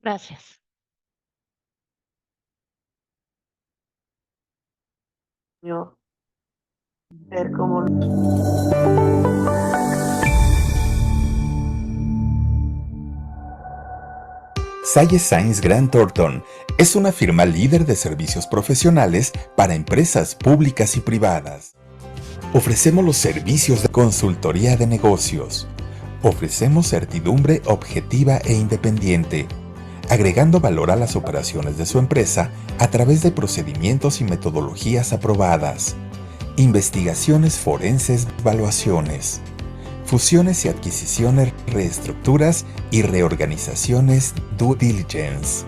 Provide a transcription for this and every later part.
Gracias. Yo ver cómo Salle Science Grant Thornton es una firma líder de servicios profesionales para empresas públicas y privadas. Ofrecemos los servicios de consultoría de negocios. Ofrecemos certidumbre objetiva e independiente, agregando valor a las operaciones de su empresa a través de procedimientos y metodologías aprobadas. Investigaciones forenses, evaluaciones, fusiones y adquisiciones, reestructuras y reorganizaciones, due diligence,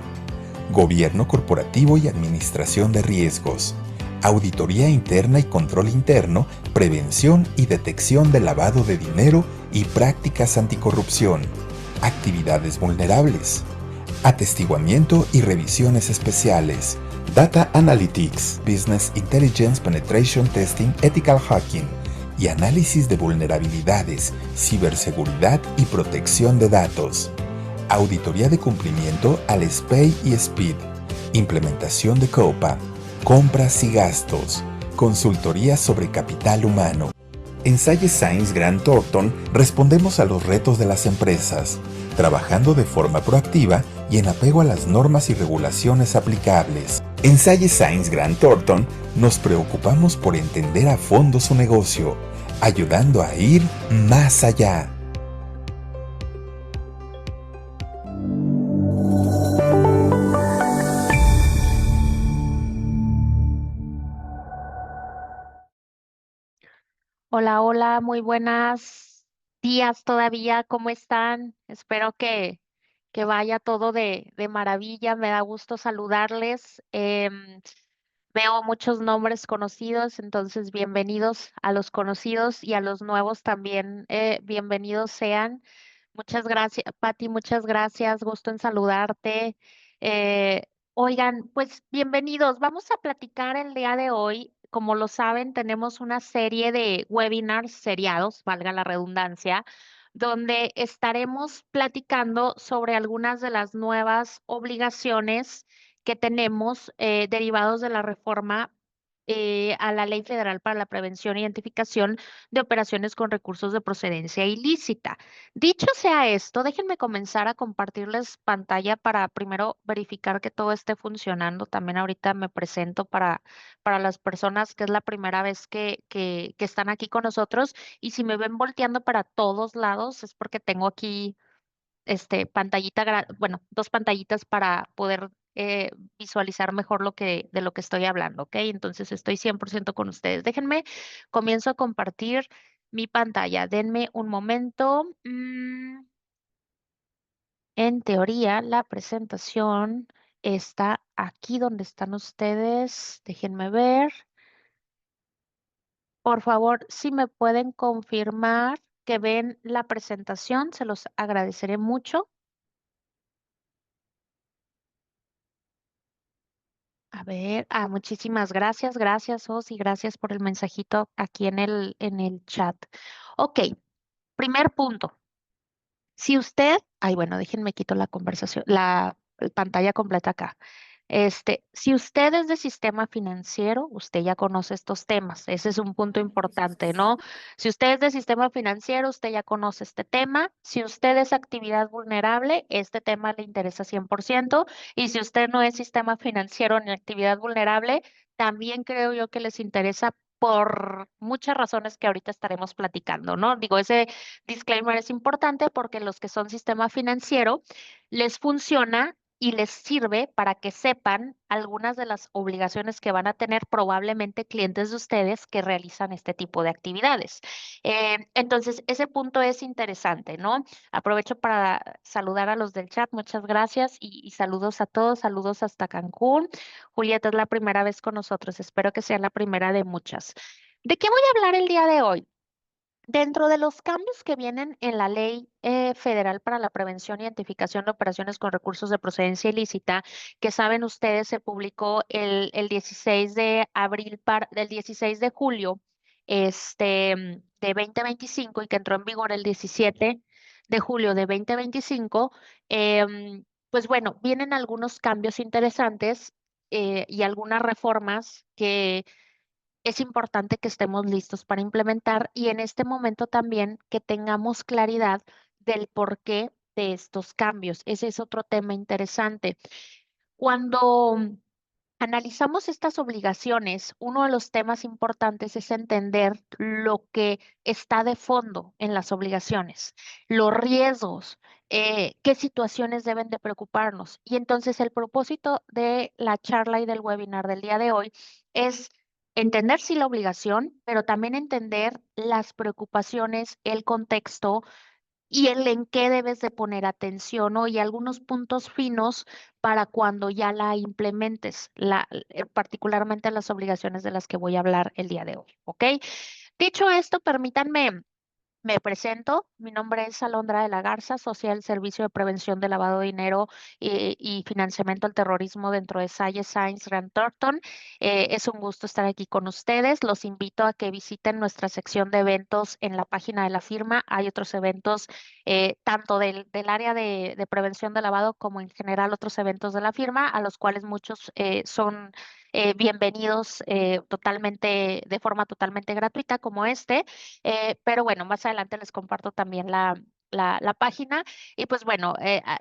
gobierno corporativo y administración de riesgos, auditoría interna y control interno, prevención y detección de lavado de dinero y prácticas anticorrupción, actividades vulnerables, atestiguamiento y revisiones especiales, Data Analytics, Business Intelligence Penetration Testing, Ethical Hacking y análisis de vulnerabilidades, ciberseguridad y protección de datos, auditoría de cumplimiento al SPEI y SPID, implementación de COPA, compras y gastos, consultoría sobre capital humano. En Salle Science Grant Thornton respondemos a los retos de las empresas, trabajando de forma proactiva y en apego a las normas y regulaciones aplicables. En Salle Science Grant Thornton nos preocupamos por entender a fondo su negocio, ayudando a ir más allá. Hola, hola, muy buenas días todavía. ¿Cómo están? Espero que vaya todo de maravilla. Me da gusto saludarles. Veo muchos nombres conocidos, entonces bienvenidos a los conocidos y a los nuevos también. Bienvenidos sean. Muchas gracias, Pati, muchas gracias. Gusto en saludarte. Eh, Oigan, pues bienvenidos. Vamos a platicar el día de hoy. Como lo saben, tenemos una serie de webinars seriados, valga la redundancia, donde estaremos platicando sobre algunas de las nuevas obligaciones que tenemos derivados de la reforma a la Ley Federal para la Prevención e Identificación de Operaciones con Recursos de Procedencia Ilícita. Dicho sea esto, déjenme comenzar a compartirles pantalla para primero verificar que todo esté funcionando. También ahorita me presento para las personas que es la primera vez que están aquí con nosotros. Y si me ven volteando para todos lados es porque tengo aquí bueno, dos pantallitas para poder visualizar mejor de lo que estoy hablando, ¿ok? Entonces estoy 100% con ustedes. Déjenme, comienzo a compartir mi pantalla. Denme un momento. En teoría, la presentación está aquí donde están ustedes. Déjenme ver. Por favor, si me pueden confirmar que ven la presentación, se los agradeceré mucho. A ver, muchísimas gracias, gracias, Osi, gracias por el mensajito aquí en el chat. Ok, primer punto. Si usted, ay, bueno, déjenme quito la conversación, la pantalla completa acá. Si usted es de sistema financiero, usted ya conoce estos temas. Ese es un punto importante, ¿no? Si usted es de sistema financiero, usted ya conoce este tema. Si usted es actividad vulnerable, este tema le interesa 100%. Y si usted no es sistema financiero ni actividad vulnerable, también creo yo que les interesa por muchas razones que ahorita estaremos platicando, ¿no? Digo, ese disclaimer es importante porque los que son sistema financiero les funciona y les sirve para que sepan algunas de las obligaciones que van a tener probablemente clientes de ustedes que realizan este tipo de actividades. Entonces, ese punto es interesante, ¿no? Aprovecho para saludar a los del chat, muchas gracias y saludos a todos, saludos hasta Cancún. Julieta es la primera vez con nosotros, espero que sea la primera de muchas. ¿De qué voy a hablar el día de hoy? Dentro de los cambios que vienen en la Ley Federal para la Prevención e Identificación de Operaciones con Recursos de Procedencia Ilícita, que saben ustedes se publicó el 16 de abril, del 16 de julio de 2025 y que entró en vigor el 17 de julio de 2025, pues bueno, vienen algunos cambios interesantes y algunas reformas que es importante que estemos listos para implementar y en este momento también que tengamos claridad del porqué de estos cambios. Ese es otro tema interesante. Cuando analizamos estas obligaciones, uno de los temas importantes es entender lo que está de fondo en las obligaciones, los riesgos, qué situaciones deben de preocuparnos. Y entonces el propósito de la charla y del webinar del día de hoy es entender sí la obligación, pero también entender las preocupaciones, el contexto y el en qué debes de poner atención, ¿no? Y algunos puntos finos para cuando ya la implementes, particularmente las obligaciones de las que voy a hablar el día de hoy, ¿ok? Dicho esto, permítanme me presento, mi nombre es Alondra de la Garza, socia del Servicio de Prevención de Lavado de Dinero y Financiamiento al Terrorismo dentro de Salle Science Grant Thornton. Es un gusto estar aquí con ustedes. Los invito a que visiten nuestra sección de eventos en la página de la firma. Hay otros eventos tanto del área de prevención de lavado como en general otros eventos de la firma, a los cuales muchos son bienvenidos totalmente, de forma totalmente gratuita como este. Pero bueno, más adelante les comparto también la página. Y pues bueno,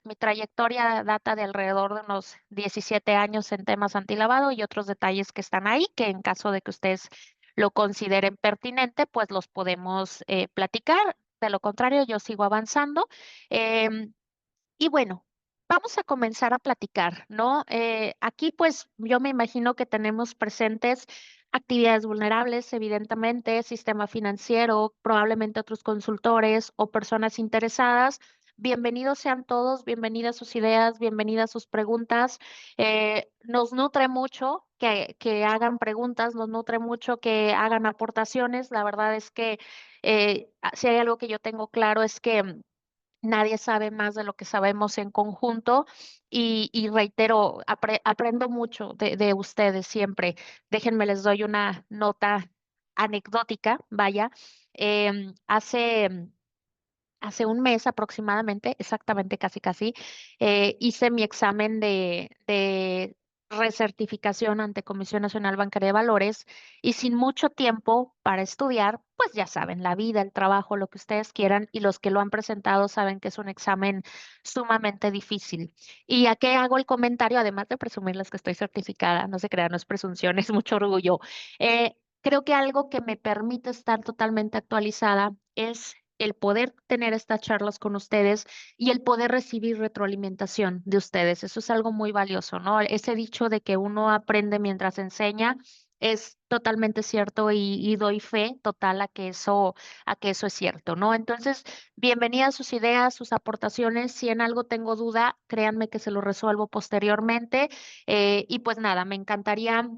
mi trayectoria data de alrededor de unos 17 años en temas antilavado y otros detalles que están ahí, que en caso de que ustedes lo consideren pertinente, pues los podemos platicar. De lo contrario, yo sigo avanzando. Em, y bueno, vamos a comenzar a platicar, ¿no? Aquí pues yo me imagino que tenemos presentes actividades vulnerables, evidentemente, sistema financiero, probablemente otros consultores o personas interesadas. Bienvenidos sean todos, bienvenidas sus ideas, bienvenidas sus preguntas. Nos nutre mucho que hagan preguntas, nos nutre mucho que hagan aportaciones. La verdad es que si hay algo que yo tengo claro es que nadie sabe más de lo que sabemos en conjunto y reitero, aprendo mucho de ustedes siempre. Déjenme, les doy una nota anecdótica, vaya. Hace un mes aproximadamente, exactamente casi, hice mi examen de recertificación ante Comisión Nacional Bancaria de Valores y sin mucho tiempo para estudiar, pues ya saben, la vida, el trabajo, lo que ustedes quieran y los que lo han presentado saben que es un examen sumamente difícil. ¿Y a qué hago el comentario? Además de presumirles que estoy certificada, no se crean, no es presunción, es mucho orgullo. Creo que algo que me permite estar totalmente actualizada es el poder tener estas charlas con ustedes y el poder recibir retroalimentación de ustedes. Eso es algo muy valioso, ¿no? Ese dicho de que uno aprende mientras enseña es totalmente cierto y doy fe total a que eso es cierto, ¿no? Entonces, bienvenidas sus ideas, sus aportaciones. Si en algo tengo duda, créanme que se lo resuelvo posteriormente. Y pues nada, me encantaría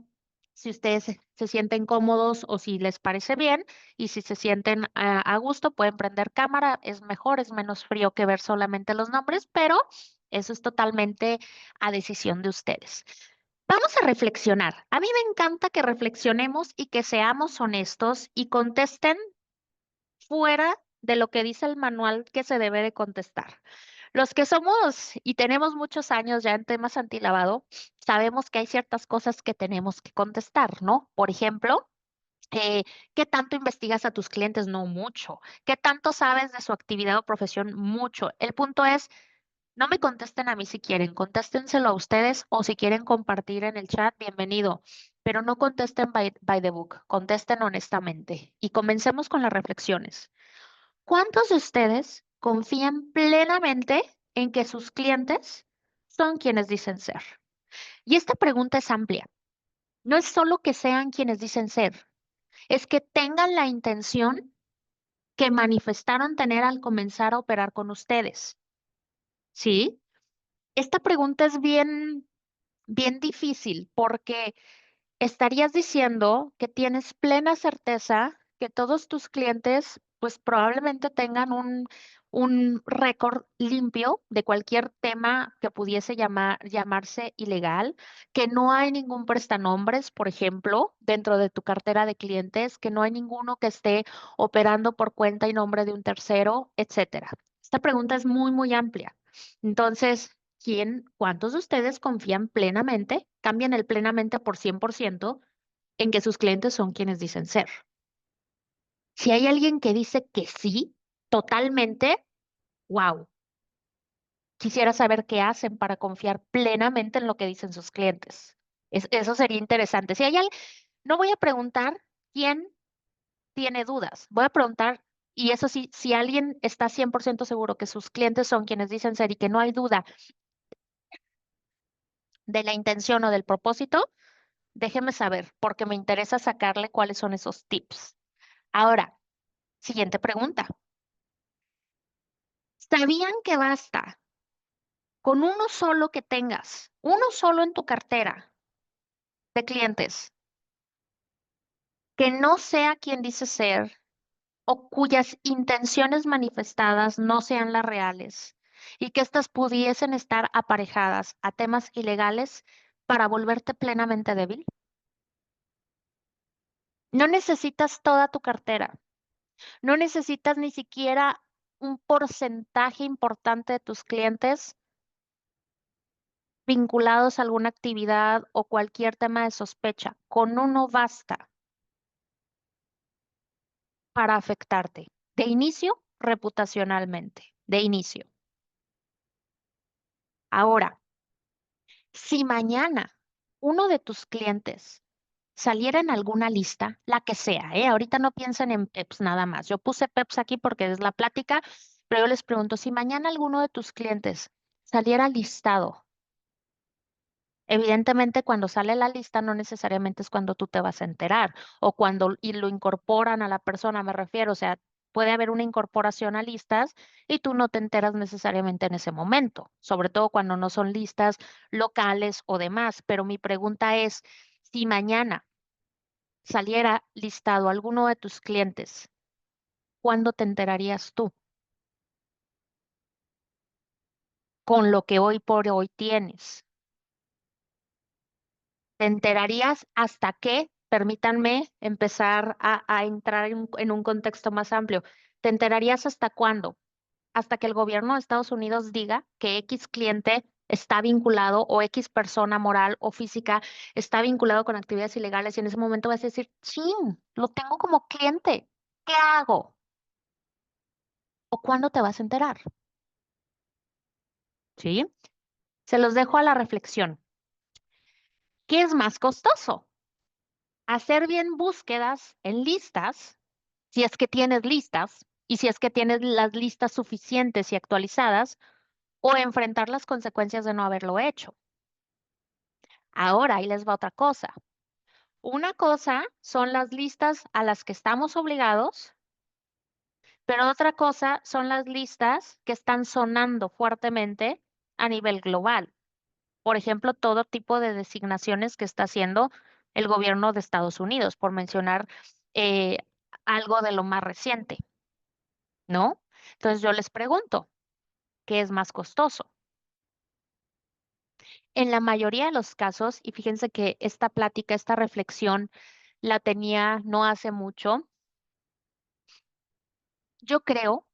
si ustedes se sienten cómodos o si les parece bien y si se sienten a gusto, pueden prender cámara, es mejor, es menos frío que ver solamente los nombres, pero eso es totalmente a decisión de ustedes. Vamos a reflexionar. A mí me encanta que reflexionemos y que seamos honestos y contesten fuera de lo que dice el manual que se debe de contestar. Los que somos y tenemos muchos años ya en temas antilavado, sabemos que hay ciertas cosas que tenemos que contestar, ¿no? Por ejemplo, eh, ¿qué tanto investigas a tus clientes? No mucho. ¿Qué tanto sabes de su actividad o profesión? Mucho. El punto es, no me contesten a mí si quieren, contéstenselo a ustedes o si quieren compartir en el chat, bienvenido. Pero no contesten by the book, contesten honestamente. Y comencemos con las reflexiones. ¿Cuántos de ustedes confían plenamente en que sus clientes son quienes dicen ser? Y esta pregunta es amplia. No es solo que sean quienes dicen ser, es que tengan la intención que manifestaron tener al comenzar a operar con ustedes. ¿Sí? Esta pregunta es bien difícil porque estarías diciendo que tienes plena certeza que todos tus clientes pues probablemente tengan un récord limpio de cualquier tema que pudiese llamarse ilegal, que no hay ningún prestanombres, por ejemplo, dentro de tu cartera de clientes, que no hay ninguno que esté operando por cuenta y nombre de un tercero, etcétera. Esta pregunta es muy amplia. Entonces, ¿Cuántos de ustedes confían plenamente, cambian el plenamente por 100% en que sus clientes son quienes dicen ser? Si hay alguien que dice que sí, totalmente, wow. Quisiera saber qué hacen para confiar plenamente en lo que dicen sus clientes. Eso sería interesante. No voy a preguntar quién tiene dudas. Voy a preguntar, y eso sí, si alguien está 100% seguro que sus clientes son quienes dicen ser y que no hay duda de la intención o del propósito, déjeme saber, porque me interesa sacarle cuáles son esos tips. Ahora, siguiente pregunta. ¿Sabían que basta con uno solo que tengas, uno solo en tu cartera de clientes, que no sea quien dice ser o cuyas intenciones manifestadas no sean las reales y que éstas pudiesen estar aparejadas a temas ilegales para volverte plenamente débil? No necesitas toda tu cartera, no necesitas ni siquiera un porcentaje importante de tus clientes vinculados a alguna actividad o cualquier tema de sospecha. Con uno basta para afectarte. De inicio, reputacionalmente. De inicio. Ahora, si mañana uno de tus clientes saliera en alguna lista, la que sea, ¿eh? Ahorita no piensen en PEPs nada más. Yo puse PEPs aquí porque es la plática, pero yo les pregunto, si mañana alguno de tus clientes saliera listado, evidentemente cuando sale la lista no necesariamente es cuando tú te vas a enterar o cuando y lo incorporan a la persona, me refiero, o sea, puede haber una incorporación a listas y tú no te enteras necesariamente en ese momento, sobre todo cuando no son listas locales o demás. Pero mi pregunta es, si mañana saliera listado alguno de tus clientes, ¿cuándo te enterarías tú con lo que hoy por hoy tienes? ¿Te enterarías hasta que, permítanme empezar a entrar en un contexto más amplio? ¿Te enterarías hasta cuándo? Hasta que el gobierno de Estados Unidos diga que X cliente está vinculado o X persona moral o física está vinculado con actividades ilegales y en ese momento vas a decir, sí, lo tengo como cliente. ¿Qué hago? ¿O cuándo te vas a enterar? ¿Sí? Se los dejo a la reflexión. ¿Qué es más costoso? Hacer bien búsquedas en listas, si es que tienes listas y si es que tienes las listas suficientes y actualizadas, o enfrentar las consecuencias de no haberlo hecho. Ahora, ahí les va otra cosa. Una cosa son las listas a las que estamos obligados, pero otra cosa son las listas que están sonando fuertemente a nivel global. Por ejemplo, todo tipo de designaciones que está haciendo el gobierno de Estados Unidos, por mencionar eh, algo de lo más reciente, ¿no? Entonces yo les pregunto, ¿qué es más costoso? En la mayoría de los casos, y fíjense que esta plática, esta reflexión la tenía no hace mucho, yo creo,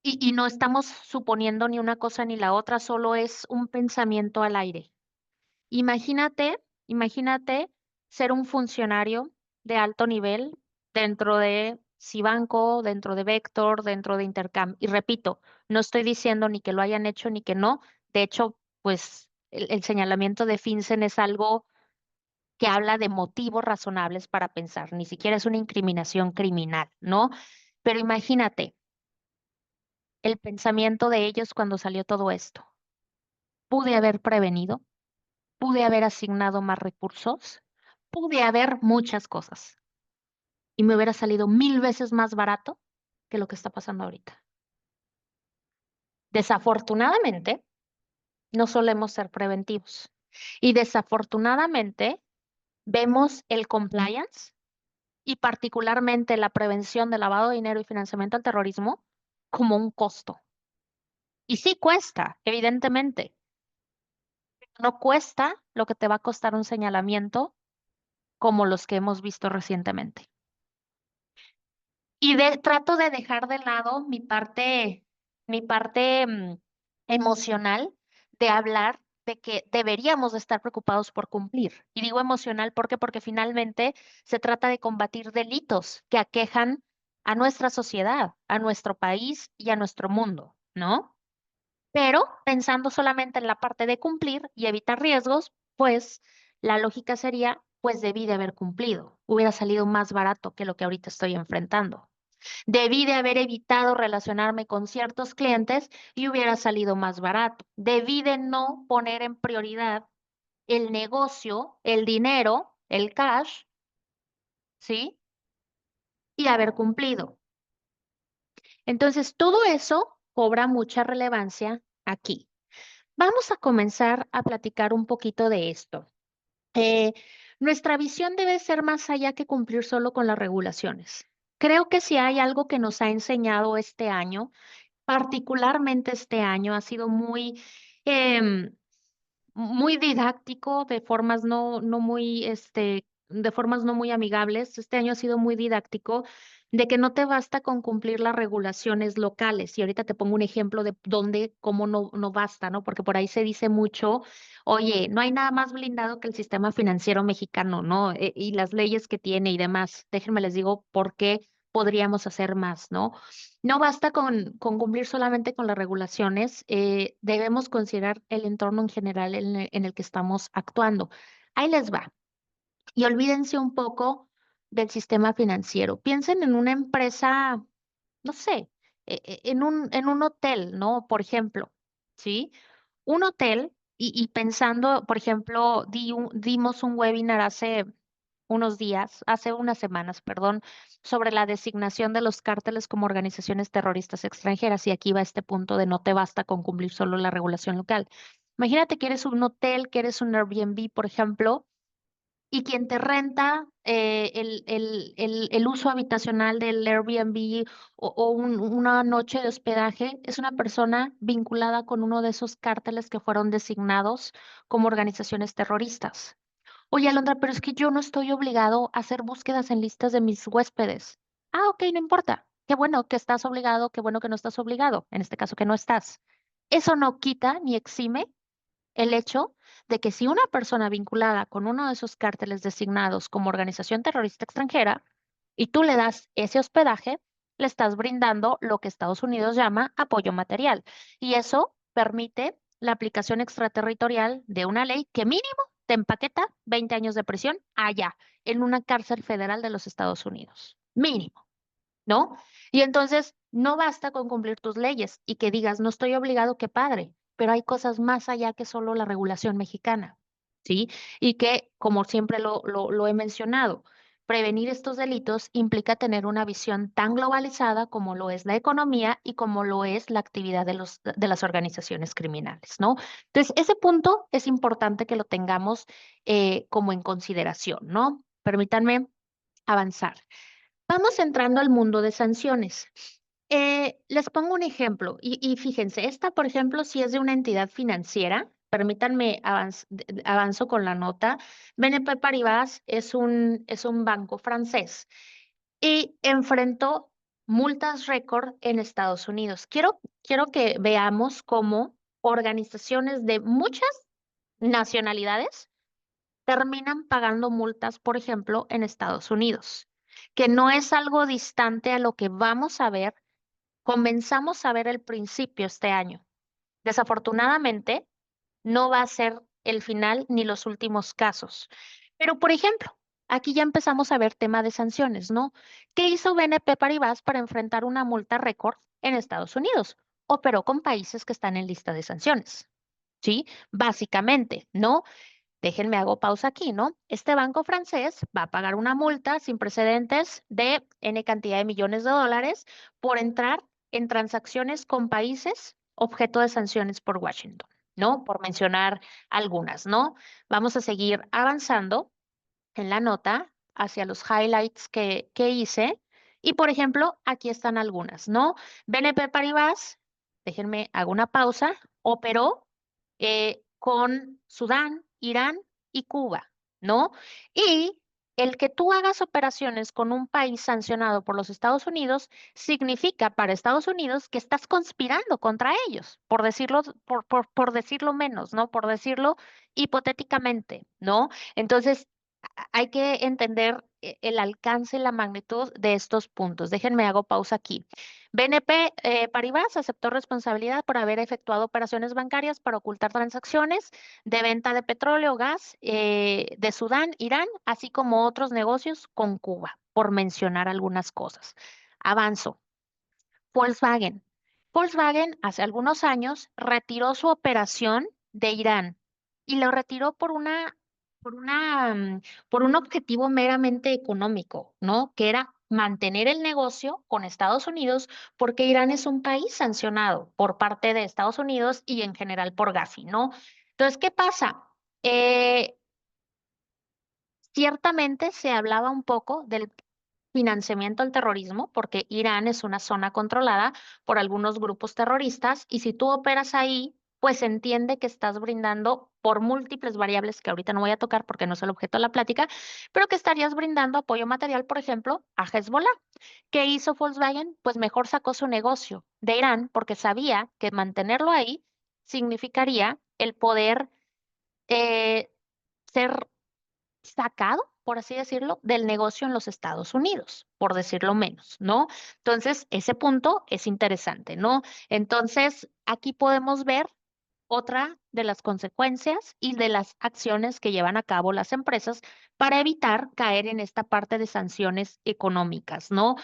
y no estamos suponiendo ni una cosa ni la otra, solo es un pensamiento al aire. Imagínate ser un funcionario de alto nivel dentro de Cibanco, dentro de Vector, dentro de Intercam. Y repito, no estoy diciendo ni que lo hayan hecho ni que no. De hecho, pues el señalamiento de FinCEN es algo que habla de motivos razonables para pensar, ni siquiera es una incriminación criminal, ¿no? Pero imagínate el pensamiento de ellos cuando salió todo esto. ¿Pude haber prevenido? ¿Pude haber asignado más recursos? Pude haber muchas cosas y me hubiera salido 1000 veces más barato que lo que está pasando ahorita. Desafortunadamente, no solemos ser preventivos y desafortunadamente vemos el compliance y particularmente la prevención de lavado de dinero y financiamiento al terrorismo como un costo. Y sí cuesta, evidentemente. No cuesta lo que te va a costar un señalamiento como los que hemos visto recientemente. Trato de dejar de lado mi parte emocional de hablar de que deberíamos de estar preocupados por cumplir. Y digo emocional, ¿por qué? Porque finalmente se trata de combatir delitos que aquejan a nuestra sociedad, a nuestro país y a nuestro mundo, ¿no? Pero pensando solamente en la parte de cumplir y evitar riesgos, pues la lógica sería, pues debí de haber cumplido. Hubiera salido más barato que lo que ahorita estoy enfrentando. Debí de haber evitado relacionarme con ciertos clientes y hubiera salido más barato. Debí de no poner en prioridad el negocio, el dinero, el cash, ¿sí? Y haber cumplido. Entonces, todo eso cobra mucha relevancia aquí. Vamos a comenzar a platicar un poquito de esto. Eh, Nuestra visión debe ser más allá que cumplir solo con las regulaciones. Creo que si hay algo que nos ha enseñado este año, particularmente este año, ha sido em, muy didáctico, de formas no muy, de formas no muy amigables. Este año ha sido muy didáctico de que no te basta con cumplir las regulaciones locales. Y ahorita te pongo un ejemplo de dónde, cómo no basta, ¿no? Porque por ahí se dice mucho, oye, no hay nada más blindado que el sistema financiero mexicano, ¿no? Y las leyes que tiene y demás. Déjenme les digo por qué podríamos hacer más, ¿no? No basta con cumplir solamente con las regulaciones, debemos considerar el entorno en general en el que estamos actuando. Ahí les va. Y olvídense un poco del sistema financiero. Piensen en una empresa, no sé, en un hotel, ¿no? Por ejemplo, ¿sí? Un hotel, y pensando, por ejemplo, dimos un webinar hace unos días, hace unas semanas, perdón, sobre la designación de los cárteles como organizaciones terroristas extranjeras. Y aquí va este punto de no te basta con cumplir solo la regulación local. Imagínate que eres un hotel, que eres un Airbnb, por ejemplo, y quien te renta el uso habitacional del Airbnb una noche de hospedaje es una persona vinculada con uno de esos cárteles que fueron designados como organizaciones terroristas. Oye, Alondra, pero es que yo no estoy obligado a hacer búsquedas en listas de mis huéspedes. Ah, ok, no importa. Qué bueno que estás obligado, qué bueno que no estás obligado. En este caso, que no estás. Eso no quita ni exime el hecho de que si una persona vinculada con uno de esos cárteles designados como organización terrorista extranjera y tú le das ese hospedaje, le estás brindando lo que Estados Unidos llama apoyo material. Y eso permite la aplicación extraterritorial de una ley que mínimo te empaqueta 20 años de prisión allá, en una cárcel federal de los Estados Unidos. Mínimo. ¿No? Y entonces no basta con cumplir tus leyes y que digas, no estoy obligado, qué padre, pero hay cosas más allá que solo la regulación mexicana, ¿sí? Y que, como siempre lo he mencionado, prevenir estos delitos implica tener una visión tan globalizada como lo es la economía y como lo es la actividad de las organizaciones criminales, ¿no? Entonces, ese punto es importante que lo tengamos como en consideración, ¿no? Permítanme avanzar. Vamos entrando al mundo de sanciones. Les pongo un ejemplo y fíjense, esta, por ejemplo, si es de una entidad financiera, permítanme avanzo con la nota. BNP Paribas es un banco francés y enfrentó multas récord en Estados Unidos. Quiero que veamos cómo organizaciones de muchas nacionalidades terminan pagando multas, por ejemplo, en Estados Unidos, que no es algo distante a lo que vamos a ver, comenzamos a ver el principio este año. Desafortunadamente, no va a ser el final ni los últimos casos. Pero, por ejemplo, aquí ya empezamos a ver tema de sanciones, ¿no? ¿Qué hizo BNP Paribas para enfrentar una multa récord en Estados Unidos? Operó con países que están en lista de sanciones, ¿sí? Básicamente, ¿no? Déjenme hago pausa aquí, ¿no? Este banco francés va a pagar una multa sin precedentes de N cantidad de millones de dólares por entrar en transacciones con países objeto de sanciones por Washington, ¿no? Por mencionar algunas, ¿no? Vamos a seguir avanzando en la nota hacia los highlights que hice. Y, por ejemplo, aquí están algunas, ¿no? BNP Paribas, déjenme, hago una pausa, operó con Sudán, Irán y Cuba, ¿no? Y el que tú hagas operaciones con un país sancionado por los Estados Unidos significa para Estados Unidos que estás conspirando contra ellos, por decirlo, por decirlo menos, ¿no? Por decirlo hipotéticamente, ¿no? Entonces, hay que entender el alcance y la magnitud de estos puntos. Déjenme hago pausa aquí. BNP Paribas aceptó responsabilidad por haber efectuado operaciones bancarias para ocultar transacciones de venta de petróleo, gas de Sudán, Irán, así como otros negocios con Cuba, por mencionar algunas cosas. Avanzo. Volkswagen. Volkswagen hace algunos años retiró su operación de Irán y lo retiró por una, por un objetivo meramente económico, ¿no? Que era mantener el negocio con Estados Unidos porque Irán es un país sancionado por parte de Estados Unidos y en general por Gafi, ¿no? Entonces, ¿qué pasa? Eh, Ciertamente se hablaba un poco del financiamiento al terrorismo, porque Irán es una zona controlada por algunos grupos terroristas y si tú operas ahí, pues se entiende que estás brindando por múltiples variables que ahorita no voy a tocar porque no es el objeto de la plática, pero que estarías brindando apoyo material, por ejemplo, a Hezbollah. ¿Qué hizo Volkswagen? Pues mejor sacó su negocio de Irán porque sabía que mantenerlo ahí significaría el poder ser sacado, por así decirlo, del negocio en los Estados Unidos, por decirlo menos, ¿no? Entonces, ese punto es interesante, ¿no? Entonces, aquí podemos ver otra de las consecuencias y de las acciones que llevan a cabo las empresas para evitar caer en esta parte de sanciones económicas, ¿no?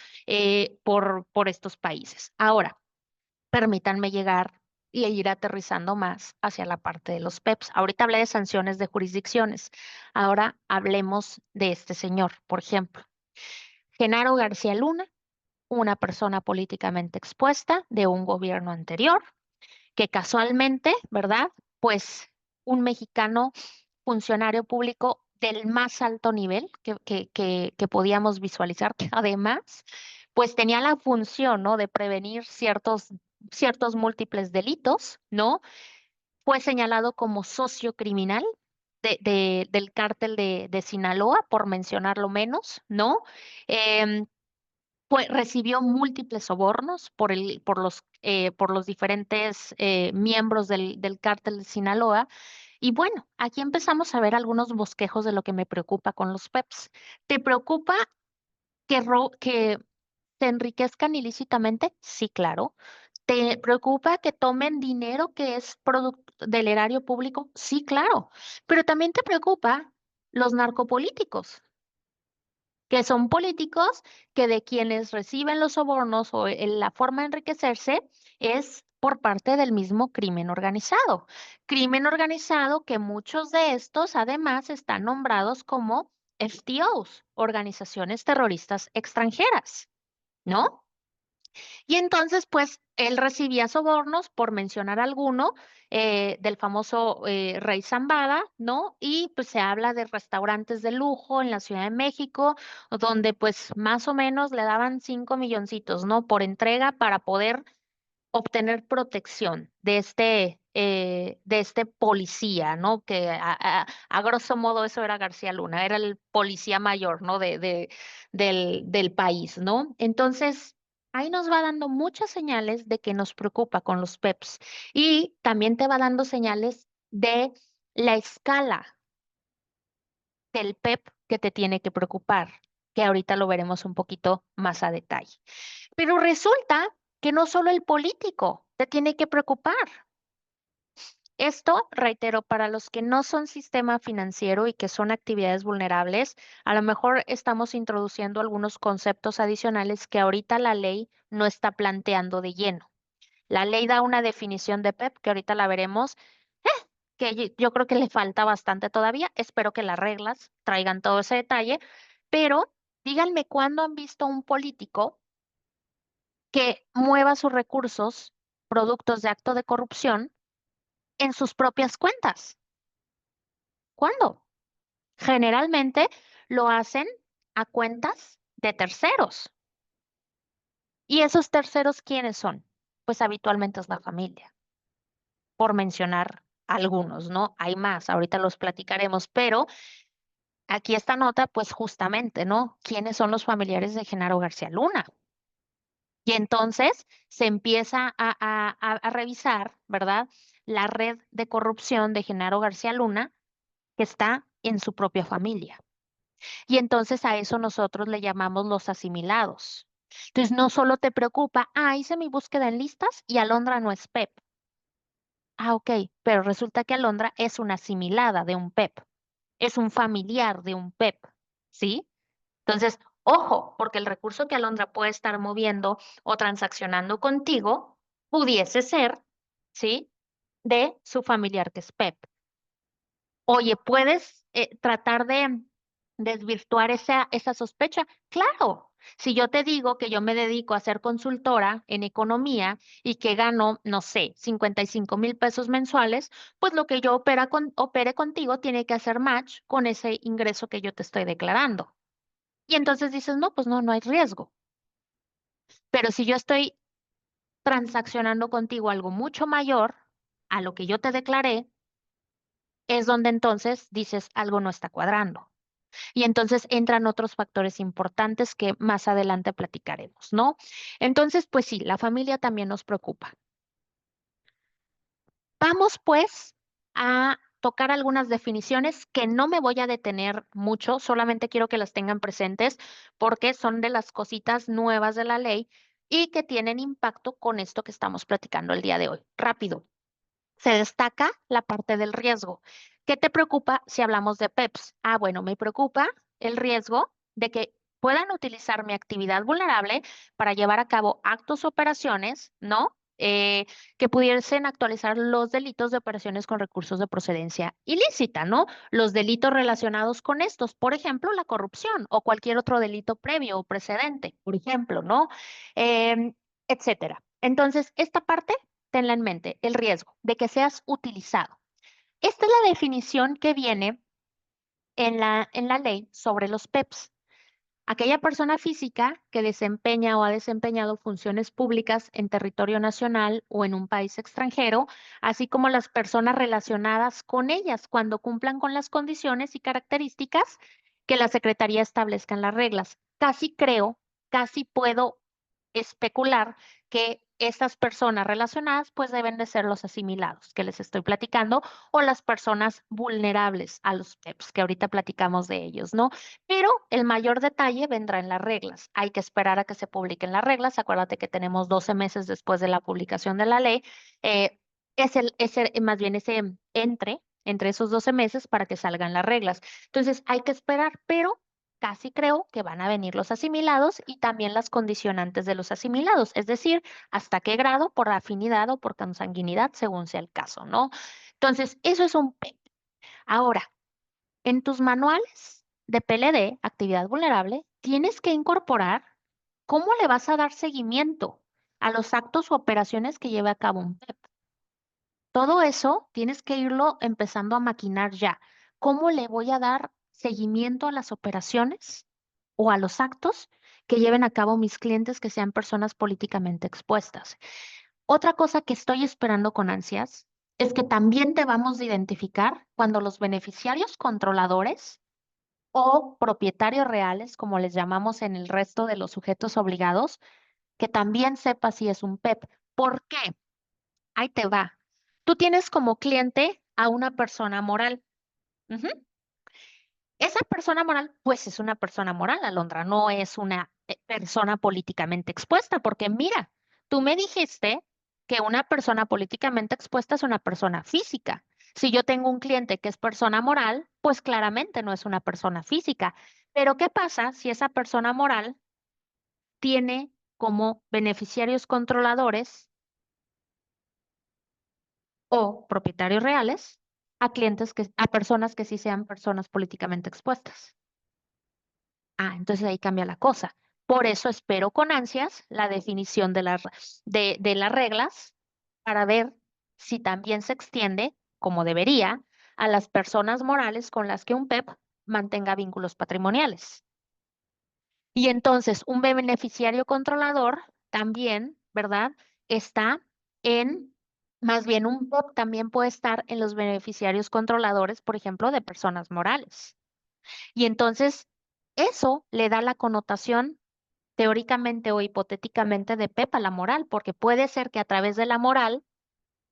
Por estos países. Ahora, permítanme llegar y ir aterrizando más hacia la parte de los PEPs. Ahorita hablé de sanciones de jurisdicciones. Ahora hablemos de este señor, por ejemplo. Genaro García Luna, una persona políticamente expuesta de un gobierno anterior, que casualmente, ¿verdad? Pues un mexicano funcionario público del más alto nivel que podíamos visualizar, que además, pues tenía la función, ¿no? De prevenir ciertos múltiples delitos, ¿no? Fue señalado como socio criminal del cártel de Sinaloa, por mencionarlo menos, ¿no? Em, recibió múltiples sobornos por los diferentes miembros del cártel de Sinaloa. Y bueno, aquí empezamos a ver algunos bosquejos de lo que me preocupa con los PEPs. ¿Te preocupa que se enriquezcan ilícitamente? Sí, claro. ¿Te preocupa que tomen dinero que es producto del erario público? Sí, claro. Pero también te preocupa los narcopolíticos, que son políticos que de quienes reciben los sobornos o la forma de enriquecerse es por parte del mismo crimen organizado. Crimen organizado que muchos de estos además están nombrados como FTOs, organizaciones terroristas extranjeras, ¿no? Y entonces, pues, él recibía sobornos, por mencionar alguno, del famoso Rey Zambada, ¿no? Y pues se habla de restaurantes de lujo en la Ciudad de México, donde pues más o menos le daban 5 milloncitos, ¿no? Por entrega para poder obtener protección de este policía, ¿no? Que a grosso modo eso era García Luna, era el policía mayor, ¿no? Del país, ¿no? Entonces, ahí nos va dando muchas señales de que nos preocupa con los PEPs y también te va dando señales de la escala del PEP que te tiene que preocupar, que ahorita lo veremos un poquito más a detalle. Pero resulta que no solo el político te tiene que preocupar. Esto, reitero, para los que no son sistema financiero y que son actividades vulnerables, a lo mejor estamos introduciendo algunos conceptos adicionales que ahorita la ley no está planteando de lleno. La ley da una definición de PEP que ahorita la veremos, que yo creo que le falta bastante todavía. Espero que las reglas traigan todo ese detalle, pero díganme cuándo han visto un político que mueva sus recursos, productos de acto de corrupción, en sus propias cuentas. ¿Cuándo? Generalmente lo hacen a cuentas de terceros. ¿Y esos terceros quiénes son? Pues habitualmente es la familia, por mencionar algunos, ¿no? Hay más, ahorita los platicaremos, pero aquí esta nota, pues justamente, ¿no? ¿Quiénes son los familiares de Genaro García Luna? Y entonces se empieza a revisar, ¿verdad? La red de corrupción de Genaro García Luna que está en su propia familia. Y entonces a eso nosotros le llamamos los asimilados. Entonces no solo te preocupa, hice mi búsqueda en listas y Alondra no es PEP. Ok, pero resulta que Alondra es una asimilada de un PEP, es un familiar de un PEP, ¿sí? Entonces, ojo, porque el recurso que Alondra puede estar moviendo o transaccionando contigo pudiese ser, ¿sí? De su familiar que es PEP. Oye, ¿puedes tratar de desvirtuar esa sospecha? Claro. Si yo te digo que yo me dedico a ser consultora en economía y que gano, no sé, 55,000 pesos mensuales, pues lo que yo opere contigo tiene que hacer match con ese ingreso que yo te estoy declarando. Y entonces dices, no, pues no, no hay riesgo. Pero si yo estoy transaccionando contigo algo mucho mayor a lo que yo te declaré, es donde entonces dices algo no está cuadrando. Y entonces entran otros factores importantes que más adelante platicaremos, ¿no? Entonces, pues sí, la familia también nos preocupa. Vamos pues a tocar algunas definiciones que no me voy a detener mucho, solamente quiero que las tengan presentes porque son de las cositas nuevas de la ley y que tienen impacto con esto que estamos platicando el día de hoy. Rápido. Se destaca la parte del riesgo. ¿Qué te preocupa si hablamos de PEPs? Bueno, me preocupa el riesgo de que puedan utilizar mi actividad vulnerable para llevar a cabo actos o operaciones, ¿no? Que pudiesen actualizar los delitos de operaciones con recursos de procedencia ilícita, ¿no? Los delitos relacionados con estos, por ejemplo, la corrupción o cualquier otro delito previo o precedente, por ejemplo, ¿no? Em, Etcétera. Entonces, esta parte tenla en mente, el riesgo de que seas utilizado. Esta es la definición que viene en la ley sobre los PEPs. Aquella persona física que desempeña o ha desempeñado funciones públicas en territorio nacional o en un país extranjero, así como las personas relacionadas con ellas cuando cumplan con las condiciones y características que la Secretaría establezca en las reglas. Casi puedo especular que estas personas relacionadas pues deben de ser los asimilados que les estoy platicando o las personas vulnerables a los PEPs, que ahorita platicamos de ellos, ¿no? Pero el mayor detalle vendrá en las reglas. Hay que esperar a que se publiquen las reglas. Acuérdate que tenemos 12 meses después de la publicación de la ley. Eh, más bien ese entre esos 12 meses para que salgan las reglas. Entonces hay que esperar, pero casi creo que van a venir los asimilados y también las condicionantes de los asimilados, es decir, hasta qué grado por afinidad o por consanguinidad, según sea el caso, ¿no? Entonces, eso es un PEP. Ahora, en tus manuales de PLD, actividad vulnerable, tienes que incorporar cómo le vas a dar seguimiento a los actos o operaciones que lleve a cabo un PEP. Todo eso tienes que irlo empezando a maquinar ya. ¿Cómo le voy a dar seguimiento a las operaciones o a los actos que lleven a cabo mis clientes que sean personas políticamente expuestas? Otra cosa que estoy esperando con ansias es que también debamos de identificar cuando los beneficiarios controladores o propietarios reales, como les llamamos en el resto de los sujetos obligados, que también sepa si es un PEP. ¿Por qué? Ahí te va. Tú tienes como cliente a una persona moral. Ujú. Esa persona moral, pues es una persona moral, Alondra, no es una persona políticamente expuesta, porque mira, tú me dijiste que una persona políticamente expuesta es una persona física. Si yo tengo un cliente que es persona moral, pues claramente no es una persona física. Pero ¿qué pasa si esa persona moral tiene como beneficiarios controladores o propietarios reales a personas que sí sean personas políticamente expuestas? Entonces ahí cambia la cosa. Por eso espero con ansias la definición de las reglas para ver si también se extiende, como debería, a las personas morales con las que un PEP mantenga vínculos patrimoniales. Y entonces un beneficiario controlador también, ¿verdad? Está más bien un PEP también puede estar en los beneficiarios controladores, por ejemplo, de personas morales. Y entonces eso le da la connotación teóricamente o hipotéticamente de PEP a la moral, porque puede ser que a través de la moral,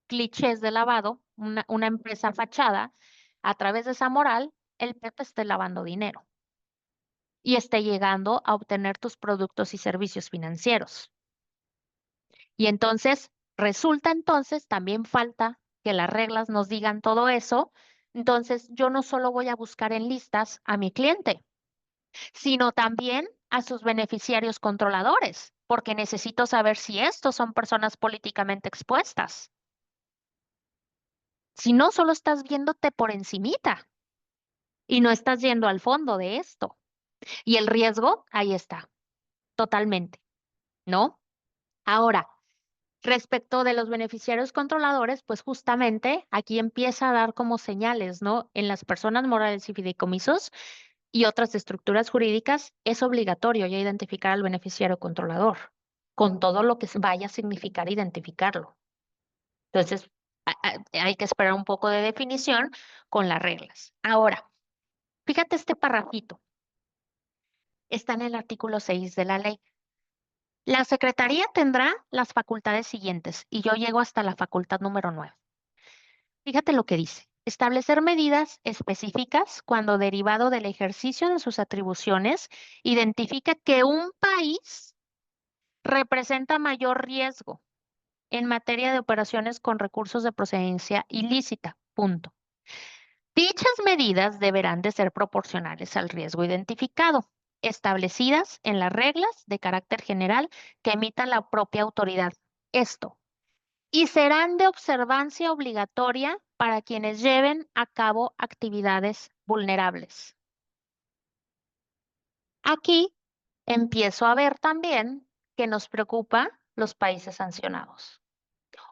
clichés de lavado, una empresa fachada, a través de esa moral, el PEP esté lavando dinero y esté llegando a obtener tus productos y servicios financieros. Y entonces, resulta entonces, también falta que las reglas nos digan todo eso. Entonces, yo no solo voy a buscar en listas a mi cliente, sino también a sus beneficiarios controladores, porque necesito saber si estos son personas políticamente expuestas. Si no, solo estás viéndote por encimita y no estás yendo al fondo de esto. Y el riesgo, ahí está, totalmente, ¿no? Ahora, respecto de los beneficiarios controladores, pues justamente aquí empieza a dar como señales, ¿no? En las personas morales y fideicomisos y otras estructuras jurídicas, es obligatorio ya identificar al beneficiario controlador, con todo lo que vaya a significar identificarlo. Entonces, hay que esperar un poco de definición con las reglas. Ahora, fíjate este parrafito, está en el artículo 6 de la ley. La Secretaría tendrá las facultades siguientes y yo llego hasta la facultad número 9. Fíjate lo que dice. Establecer medidas específicas cuando derivado del ejercicio de sus atribuciones identifica que un país representa mayor riesgo en materia de operaciones con recursos de procedencia ilícita. Punto. Dichas medidas deberán de ser proporcionales al riesgo identificado, establecidas en las reglas de carácter general que emita la propia autoridad. Esto, y serán de observancia obligatoria para quienes lleven a cabo actividades vulnerables. Aquí empiezo a ver también que nos preocupa los países sancionados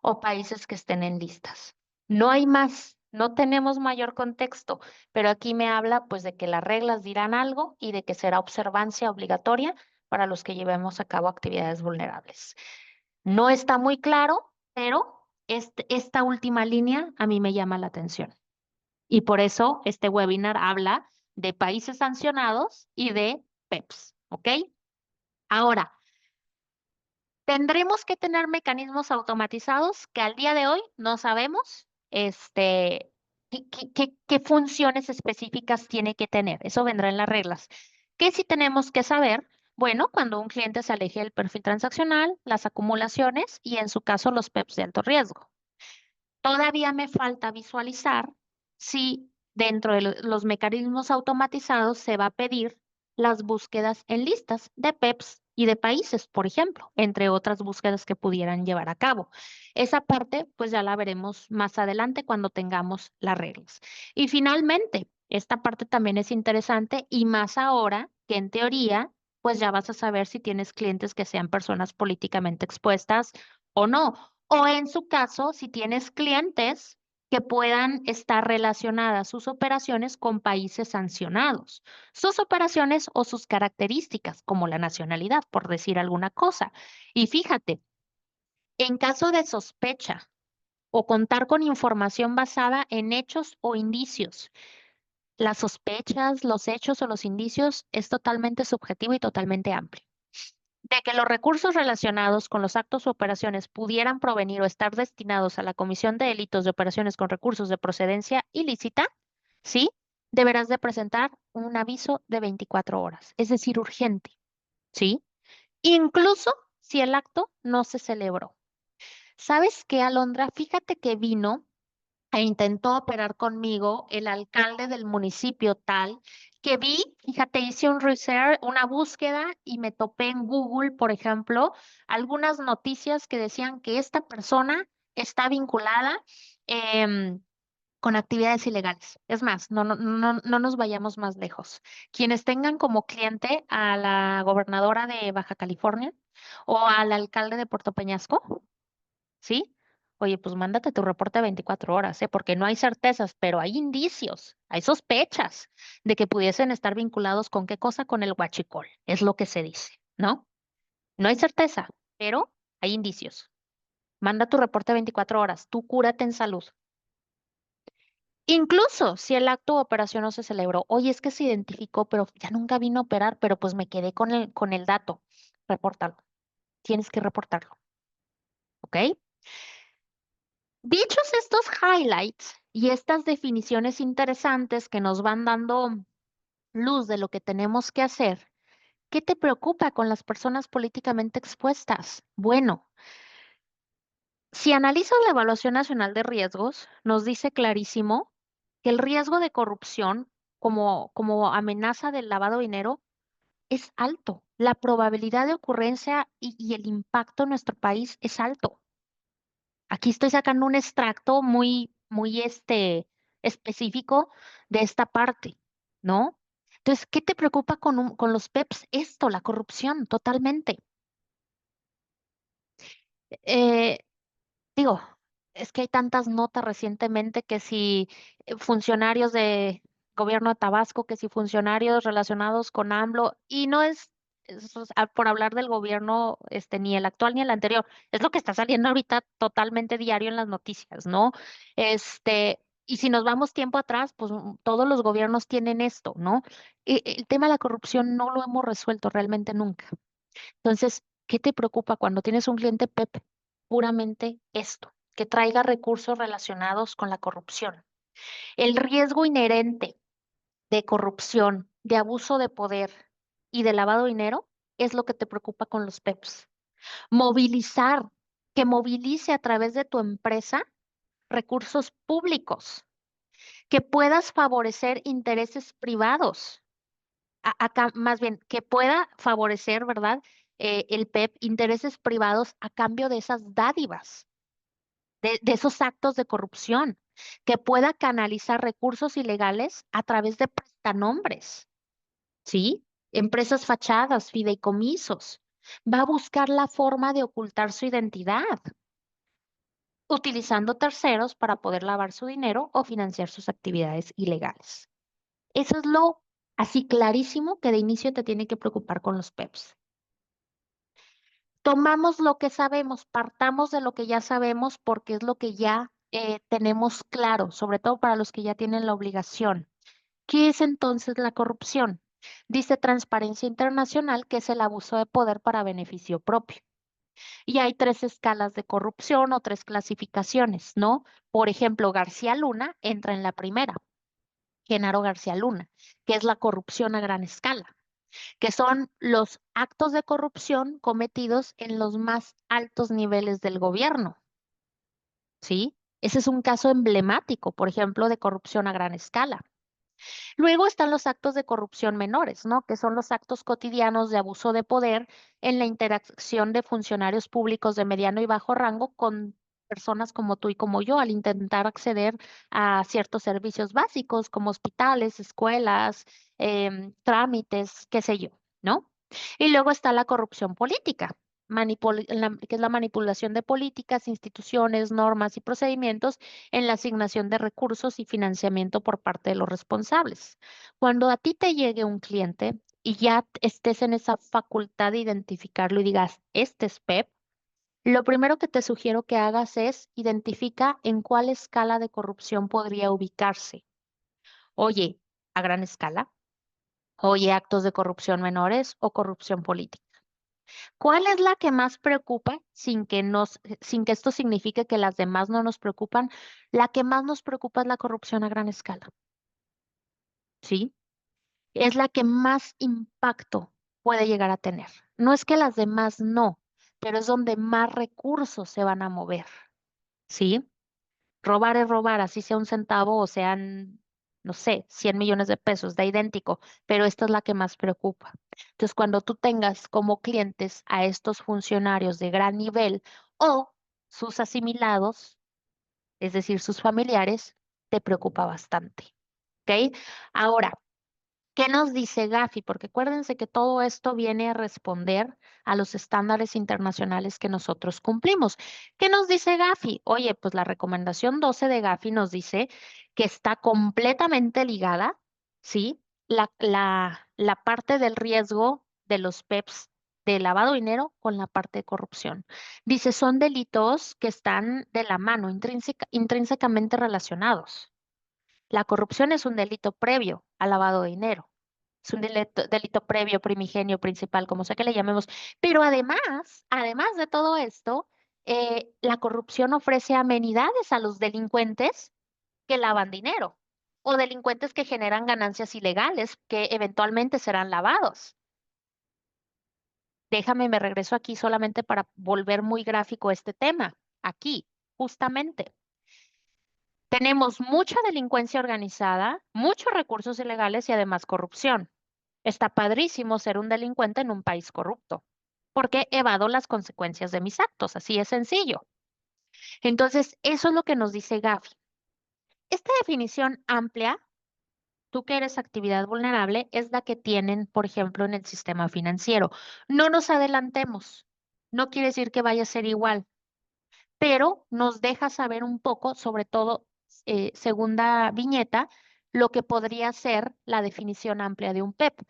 o países que estén en listas. No hay más, no tenemos mayor contexto, pero aquí me habla pues de que las reglas dirán algo y de que será observancia obligatoria para los que llevemos a cabo actividades vulnerables. No está muy claro, pero esta última línea a mí me llama la atención. Y por eso este webinar habla de países sancionados y de PEPs, ¿ok? Ahora, tendremos que tener mecanismos automatizados que al día de hoy no sabemos, qué funciones específicas tiene que tener. Eso vendrá en las reglas. ¿Qué sí tenemos que saber? Bueno, cuando un cliente se aleje del perfil transaccional, las acumulaciones y en su caso los PEPs de alto riesgo. Todavía me falta visualizar si dentro de los mecanismos automatizados se va a pedir las búsquedas en listas de PEPs y de países, por ejemplo, entre otras búsquedas que pudieran llevar a cabo. Esa parte, pues ya la veremos más adelante cuando tengamos las reglas. Y finalmente, esta parte también es interesante y más ahora que en teoría, pues ya vas a saber si tienes clientes que sean personas políticamente expuestas o no. O en su caso, si tienes clientes que puedan estar relacionadas sus operaciones con países sancionados, sus operaciones o sus características, como la nacionalidad, por decir alguna cosa. Y fíjate, en caso de sospecha o contar con información basada en hechos o indicios, las sospechas, los hechos o los indicios es totalmente subjetivo y totalmente amplio de que los recursos relacionados con los actos o operaciones pudieran provenir o estar destinados a la comisión de delitos de operaciones con recursos de procedencia ilícita, ¿sí? Deberás de presentar un aviso de 24 horas, es decir, urgente, ¿sí? Incluso si el acto no se celebró. ¿Sabes qué, Alondra? Fíjate que vino e intentó operar conmigo el alcalde del municipio tal que vi, fíjate, hice un research, una búsqueda y me topé en Google, por ejemplo, algunas noticias que decían que esta persona está vinculada con actividades ilegales. Es más, no nos vayamos más lejos. Quienes tengan como cliente a la gobernadora de Baja California o al alcalde de Puerto Peñasco, ¿sí? Oye, pues mándate tu reporte de 24 horas, ¿eh? Porque no hay certezas, pero hay indicios, hay sospechas de que pudiesen estar vinculados con qué cosa, con el huachicol, es lo que se dice, ¿no? No hay certeza, pero hay indicios. Manda tu reporte de 24 horas, tú cúrate en salud. Incluso si el acto o operación no se celebró, oye, es que se identificó, pero ya nunca vino a operar, pero pues me quedé con el dato. Repórtalo. Tienes que reportarlo, ¿ok? Dichos estos highlights y estas definiciones interesantes que nos van dando luz de lo que tenemos que hacer, ¿qué te preocupa con las personas políticamente expuestas? Bueno, si analizas la Evaluación Nacional de Riesgos, nos dice clarísimo que el riesgo de corrupción como amenaza del lavado de dinero es alto. La probabilidad de ocurrencia y el impacto en nuestro país es alto. Aquí estoy sacando un extracto muy específico de esta parte, ¿no? Entonces, ¿qué te preocupa con los PEPs? Esto, la corrupción, totalmente. Eh, Digo, es que hay tantas notas recientemente que si funcionarios de gobierno de Tabasco, que si funcionarios relacionados con AMLO, y no por hablar del gobierno, ni el actual ni el anterior, es lo que está saliendo ahorita totalmente diario en las noticias, ¿no? Y si nos vamos tiempo atrás, pues todos los gobiernos tienen esto, ¿no? El tema de la corrupción no lo hemos resuelto realmente nunca. Entonces, ¿qué te preocupa cuando tienes un cliente PEP? Puramente esto, que traiga recursos relacionados con la corrupción. El riesgo inherente de corrupción, de abuso de poder y de lavado de dinero es lo que te preocupa con los PEPs. Movilizar, que movilice a través de tu empresa recursos públicos, que puedas favorecer intereses privados acá, más bien, que pueda favorecer, ¿verdad? El PEP, intereses privados a cambio de esas dádivas, de esos actos de corrupción, que pueda canalizar recursos ilegales a través de prestanombres, ¿sí? Empresas fachadas, fideicomisos. Va a buscar la forma de ocultar su identidad, utilizando terceros para poder lavar su dinero o financiar sus actividades ilegales. Eso es lo así clarísimo que de inicio te tiene que preocupar con los PEPs. Tomamos lo que sabemos, partamos de lo que ya sabemos porque es lo que ya tenemos claro, sobre todo para los que ya tienen la obligación. ¿Qué es entonces la corrupción? Dice Transparencia Internacional que es el abuso de poder para beneficio propio. Y hay tres escalas de corrupción o tres clasificaciones, ¿no? Por ejemplo, García Luna entra en la primera, Genaro García Luna, que es la corrupción a gran escala, que son los actos de corrupción cometidos en los más altos niveles del gobierno, ¿sí? Ese es un caso emblemático, por ejemplo, de corrupción a gran escala. Luego están los actos de corrupción menores, ¿no? Que son los actos cotidianos de abuso de poder en la interacción de funcionarios públicos de mediano y bajo rango con personas como tú y como yo al intentar acceder a ciertos servicios básicos como hospitales, escuelas, trámites, qué sé yo, ¿no? Y luego está la corrupción política. Que es la manipulación de políticas, instituciones, normas y procedimientos en la asignación de recursos y financiamiento por parte de los responsables. Cuando a ti te llegue un cliente y ya estés en esa facultad de identificarlo y digas, este es PEP, lo primero que te sugiero que hagas es identifica en cuál escala de corrupción podría ubicarse. Oye, a gran escala. Oye, actos de corrupción menores o corrupción política. ¿Cuál es la que más preocupa sin que esto signifique que las demás no nos preocupan? La que más nos preocupa es la corrupción a gran escala, ¿sí? Es la que más impacto puede llegar a tener. No es que las demás no, pero es donde más recursos se van a mover, ¿sí? Robar es robar, así sea un centavo o sean, no sé, 100 millones de pesos, da idéntico, pero esta es la que más preocupa. Entonces, cuando tú tengas como clientes a estos funcionarios de gran nivel o sus asimilados, es decir, sus familiares, te preocupa bastante. ¿Ok? Ahora, ¿qué nos dice Gafi? Porque acuérdense que todo esto viene a responder a los estándares internacionales que nosotros cumplimos. ¿Qué nos dice Gafi? Oye, pues la recomendación 12 de Gafi nos dice que está completamente ligada, ¿sí? La parte del riesgo de los PEPs de lavado de dinero con la parte de corrupción. Dice, son delitos que están de la mano, intrínsecamente relacionados. La corrupción es un delito previo al lavado de dinero. Es un delito previo, primigenio, principal, como sea que le llamemos. Pero además de todo esto, la corrupción ofrece amenidades a los delincuentes que lavan dinero o delincuentes que generan ganancias ilegales que eventualmente serán lavados. Déjame, me regreso aquí solamente para volver muy gráfico este tema. Aquí, justamente. Tenemos mucha delincuencia organizada, muchos recursos ilegales y además corrupción. Está padrísimo ser un delincuente en un país corrupto, porque evado las consecuencias de mis actos, así es sencillo. Entonces, eso es lo que nos dice Gafi. Esta definición amplia, tú que eres actividad vulnerable, es la que tienen, por ejemplo, en el sistema financiero. No nos adelantemos. No quiere decir que vaya a ser igual, pero nos deja saber un poco, sobre todo, segunda viñeta, lo que podría ser la definición amplia de un PEP.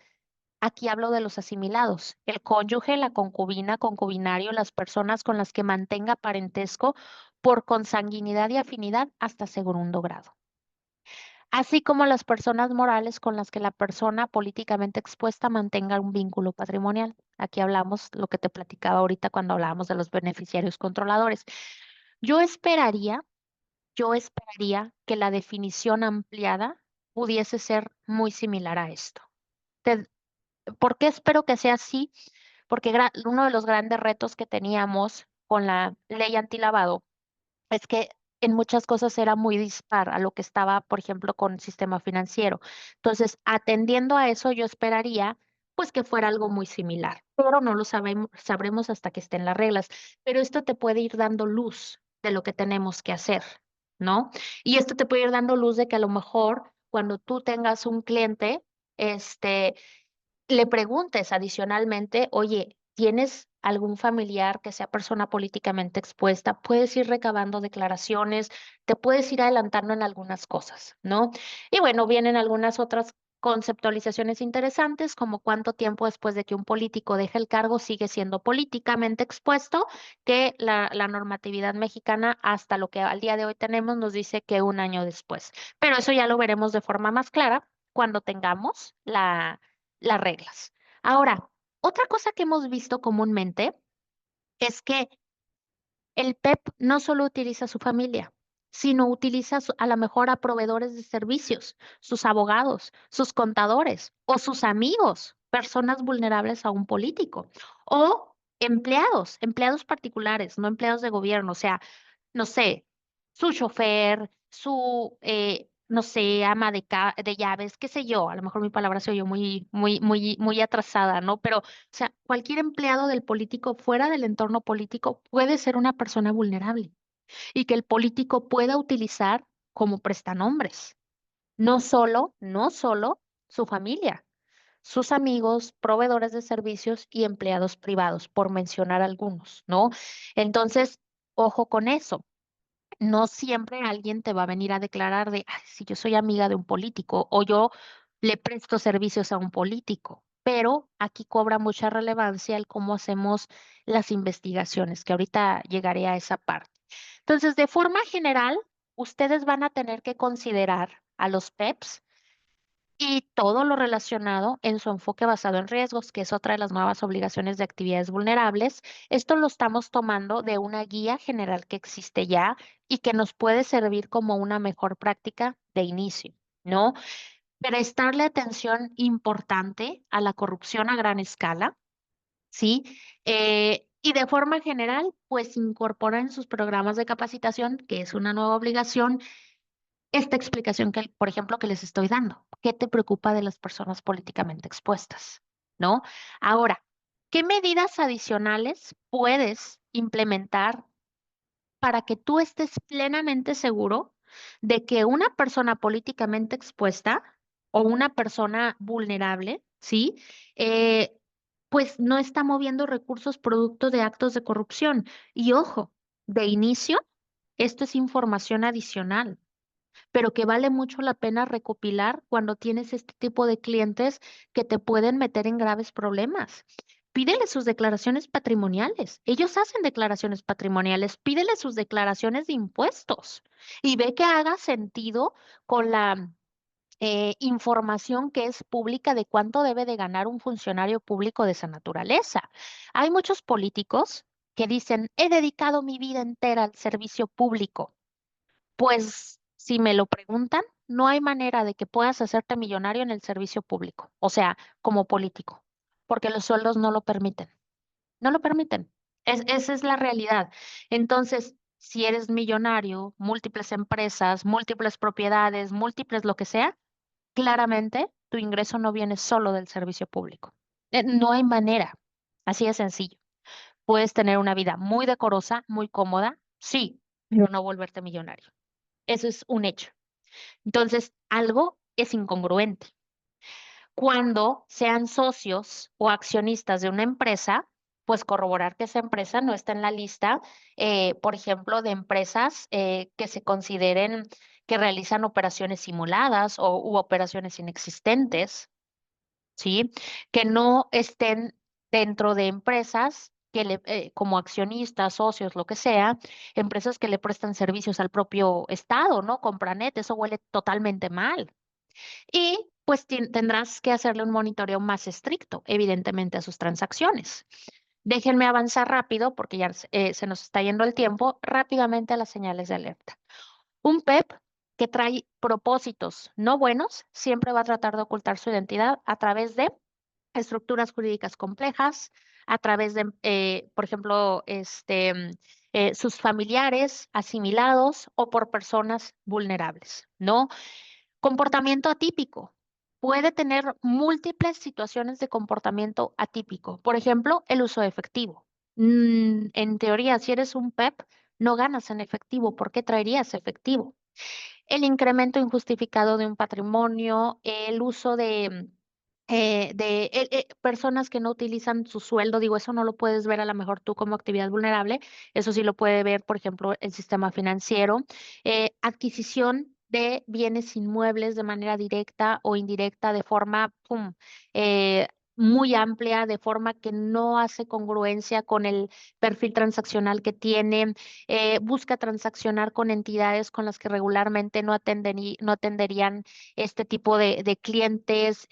Aquí hablo de los asimilados, el cónyuge, la concubina, concubinario, las personas con las que mantenga parentesco por consanguinidad y afinidad hasta segundo grado, así como las personas morales con las que la persona políticamente expuesta mantenga un vínculo patrimonial. Aquí hablamos lo que te platicaba ahorita cuando hablábamos de los beneficiarios controladores. Yo esperaría, yo esperaría que la definición ampliada pudiese ser muy similar a esto. Te- ¿Por qué espero que sea así? Porque uno de los grandes retos que teníamos con la ley antilavado es que en muchas cosas era muy dispar a lo que estaba, por ejemplo, con el sistema financiero. Entonces, atendiendo a eso, yo esperaría pues que fuera algo muy similar, pero no lo sabremos hasta que estén las reglas. Pero esto te puede ir dando luz de lo que tenemos que hacer, ¿no? Y esto te puede ir dando luz de que a lo mejor cuando tú tengas un cliente, este, le preguntes adicionalmente, oye, ¿tienes algún familiar que sea persona políticamente expuesta? Puedes ir recabando declaraciones, te puedes ir adelantando en algunas cosas, ¿no? Y bueno, vienen algunas otras conceptualizaciones interesantes, como cuánto tiempo después de que un político deje el cargo sigue siendo políticamente expuesto, que la normatividad mexicana, hasta lo que al día de hoy tenemos, nos dice que un año después. Pero eso ya lo veremos de forma más clara cuando tengamos las reglas. Ahora, otra cosa que hemos visto comúnmente es que el PEP no solo utiliza a su familia, sino utiliza a lo mejor a proveedores de servicios, sus abogados, sus contadores o sus amigos, personas vulnerables a un político, o empleados particulares, no empleados de gobierno. O sea, no sé, su chofer, no sé, ama de llaves, qué sé yo, a lo mejor mi palabra se oyó muy atrasada, ¿no? Pero, o sea, cualquier empleado del político fuera del entorno político puede ser una persona vulnerable y que el político pueda utilizar como prestanombres, no solo su familia, sus amigos, proveedores de servicios y empleados privados, por mencionar algunos, ¿no? Entonces, ojo con eso. No siempre alguien te va a venir a declarar de, "Ay, si yo soy amiga de un político o yo le presto servicios a un político", pero aquí cobra mucha relevancia el cómo hacemos las investigaciones, que ahorita llegaré a esa parte. Entonces, de forma general, ustedes van a tener que considerar a los PEPs y todo lo relacionado en su enfoque basado en riesgos, que es otra de las nuevas obligaciones de actividades vulnerables. Esto lo estamos tomando de una guía general que existe ya y que nos puede servir como una mejor práctica de inicio, ¿no? Prestarle atención importante a la corrupción a gran escala, ¿sí? Y de forma general, pues incorporar en sus programas de capacitación, que es una nueva obligación, esta explicación que, por ejemplo, que les estoy dando. ¿Qué te preocupa de las personas políticamente expuestas? ¿No? Ahora, ¿qué medidas adicionales puedes implementar para que tú estés plenamente seguro de que una persona políticamente expuesta o una persona vulnerable, ¿sí? Eh, pues no está moviendo recursos producto de actos de corrupción? Y ojo, de inicio, esto es información adicional, pero que vale mucho la pena recopilar cuando tienes este tipo de clientes que te pueden meter en graves problemas. Pídele sus declaraciones patrimoniales. Ellos hacen declaraciones patrimoniales. Pídele sus declaraciones de impuestos y ve que haga sentido con la información que es pública de cuánto debe de ganar un funcionario público de esa naturaleza. Hay muchos políticos que dicen, he dedicado mi vida entera al servicio público. Pues si me lo preguntan, no hay manera de que puedas hacerte millonario en el servicio público, o sea, como político, porque los sueldos no lo permiten. No lo permiten. Esa es la realidad. Entonces, si eres millonario, múltiples empresas, múltiples propiedades, múltiples lo que sea, claramente tu ingreso no viene solo del servicio público. No hay manera. Así de sencillo. Puedes tener una vida muy decorosa, muy cómoda, sí, pero no volverte millonario. Eso es un hecho. Entonces, algo es incongruente. Cuando sean socios o accionistas de una empresa, pues corroborar que esa empresa no está en la lista, por ejemplo, de empresas que se consideren que realizan operaciones simuladas u operaciones inexistentes, ¿sí? Que no estén dentro de empresas como accionistas, socios, lo que sea, empresas que le prestan servicios al propio Estado, ¿no? Compranet, eso huele totalmente mal. Y pues tendrás que hacerle un monitoreo más estricto, evidentemente, a sus transacciones. Déjenme avanzar rápido porque ya se nos está yendo el tiempo, rápidamente a las señales de alerta. Un PEP que trae propósitos no buenos siempre va a tratar de ocultar su identidad a través de estructuras jurídicas complejas, a través de, por ejemplo, sus familiares asimilados o por personas vulnerables, ¿no? Comportamiento atípico. Puede tener múltiples situaciones de comportamiento atípico. Por ejemplo, el uso de efectivo. En teoría, si eres un PEP, no ganas en efectivo. ¿Por qué traerías efectivo? El incremento injustificado de un patrimonio, el uso de personas que no utilizan su sueldo, digo, eso no lo puedes ver a lo mejor tú como actividad vulnerable, eso sí lo puede ver, por ejemplo, el sistema financiero, adquisición de bienes inmuebles de manera directa o indirecta, de forma pum, muy amplia, de forma que no hace congruencia con el perfil transaccional que tiene, busca transaccionar con entidades con las que regularmente no atenderían este tipo de clientes,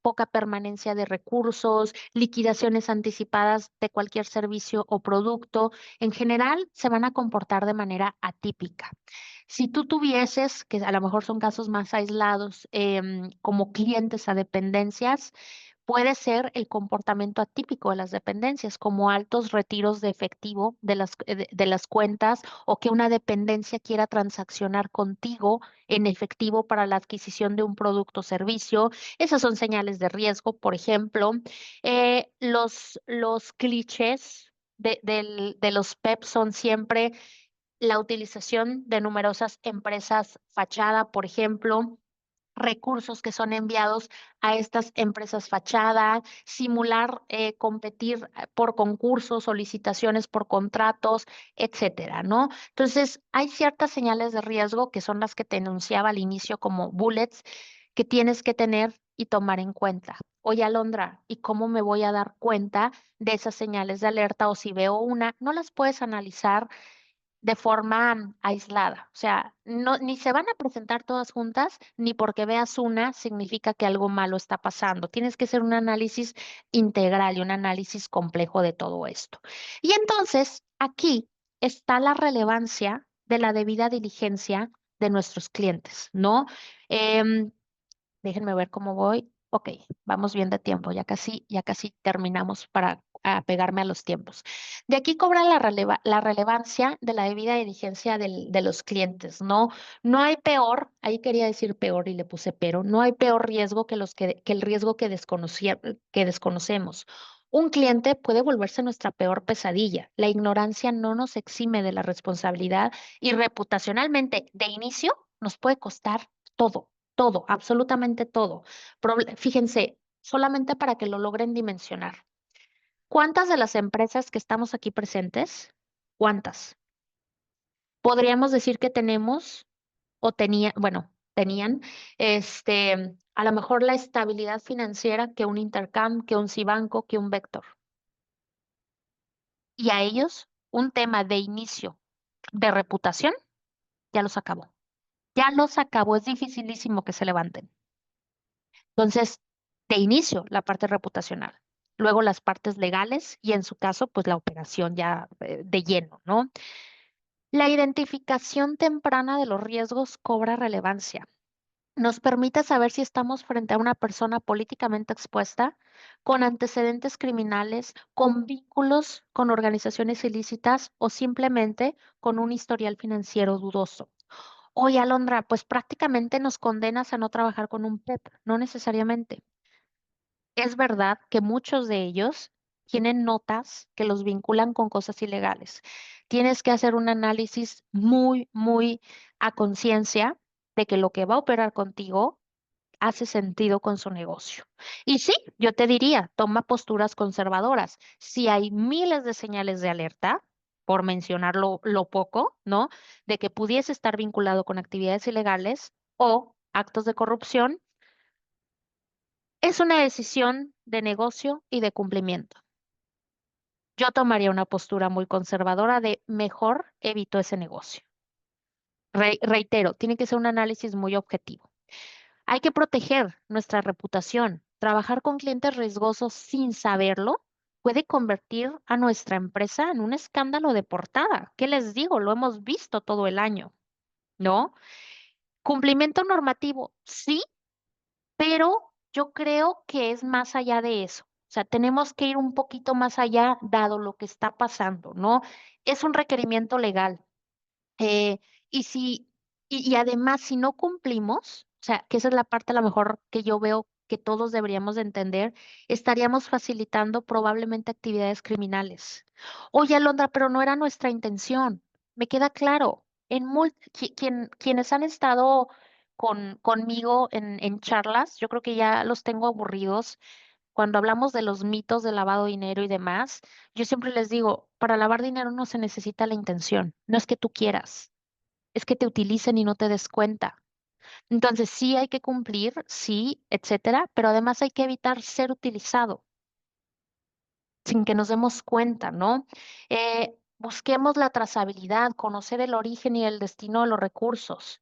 poca permanencia de recursos, liquidaciones anticipadas de cualquier servicio o producto. En general, se van a comportar de manera atípica. Si tú tuvieses, que a lo mejor son casos más aislados, como clientes a dependencias, puede ser el comportamiento atípico de las dependencias, como altos retiros de efectivo de las cuentas o que una dependencia quiera transaccionar contigo en efectivo para la adquisición de un producto o servicio. Esas son señales de riesgo, por ejemplo. Los clichés de los PEP son siempre la utilización de numerosas empresas fachada, por ejemplo, recursos que son enviados a estas empresas fachada, simular competir por concursos, solicitaciones por contratos, etcétera, ¿no? Entonces, hay ciertas señales de riesgo que son las que te enunciaba al inicio como bullets que tienes que tener y tomar en cuenta. Oye, Alondra, ¿y cómo me voy a dar cuenta de esas señales de alerta? O si veo una, no las puedes analizar de forma aislada. O sea, no, ni se van a presentar todas juntas, ni porque veas una significa que algo malo está pasando. Tienes que hacer un análisis integral y un análisis complejo de todo esto. Y entonces, aquí está la relevancia de la debida diligencia de nuestros clientes, ¿no? Em, Déjenme ver cómo voy. Ok, vamos bien de tiempo, ya casi terminamos para pegarme a los tiempos. De aquí cobra la relevancia de la debida diligencia de los clientes, ¿no? No hay peor, ahí quería decir peor y le puse pero, no hay peor riesgo que el riesgo que desconocemos. Un cliente puede volverse nuestra peor pesadilla. La ignorancia no nos exime de la responsabilidad y reputacionalmente, de inicio, nos puede costar todo. Todo, absolutamente todo. Fíjense, solamente para que lo logren dimensionar. ¿Cuántas de las empresas que estamos aquí presentes? ¿Cuántas? Podríamos decir que tenemos bueno, tenían a lo mejor la estabilidad financiera que un Intercam, que un Cibanco, que un Vector. Y a ellos un tema de inicio de reputación ya los acabó. Ya los acabó, es dificilísimo que se levanten. Entonces, de inicio, la parte reputacional. Luego las partes legales y en su caso, pues la operación ya de lleno, ¿no? La identificación temprana de los riesgos cobra relevancia. Nos permite saber si estamos frente a una persona políticamente expuesta, con antecedentes criminales, con vínculos con organizaciones ilícitas o simplemente con un historial financiero dudoso. Oye, Alondra, pues prácticamente nos condenas a no trabajar con un PEP, no necesariamente. Es verdad que muchos de ellos tienen notas que los vinculan con cosas ilegales. Tienes que hacer un análisis muy a conciencia de que lo que va a operar contigo hace sentido con su negocio. Y sí, yo te diría, toma posturas conservadoras. Si hay miles de señales de alerta, por mencionarlo lo poco, ¿no? De que pudiese estar vinculado con actividades ilegales o actos de corrupción, es una decisión de negocio y de cumplimiento. Yo tomaría una postura muy conservadora de mejor evito ese negocio. Reitero, tiene que ser un análisis muy objetivo. Hay que proteger nuestra reputación. Trabajar con clientes riesgosos sin saberlo puede convertir a nuestra empresa en un escándalo de portada. ¿Qué les digo? Lo hemos visto todo el año, ¿no? Cumplimiento normativo, sí, pero yo creo que es más allá de eso. O sea, tenemos que ir un poquito más allá dado lo que está pasando, ¿no? Es un requerimiento legal. Eh, y si, y además, si no cumplimos, o sea, que esa es la parte a lo mejor que yo veo que todos deberíamos de entender, estaríamos facilitando probablemente actividades criminales. Oye, Alondra, pero no era nuestra intención. Me queda claro. Quienes han estado conmigo en charlas, yo creo que ya los tengo aburridos. Cuando hablamos de los mitos de lavado de dinero y demás, yo siempre les digo, para lavar dinero no se necesita la intención, no es que tú quieras, es que te utilicen y no te des cuenta. Entonces sí hay que cumplir, sí, etcétera, pero además hay que evitar ser utilizado sin que nos demos cuenta, ¿no? Busquemos la trazabilidad, conocer el origen y el destino de los recursos.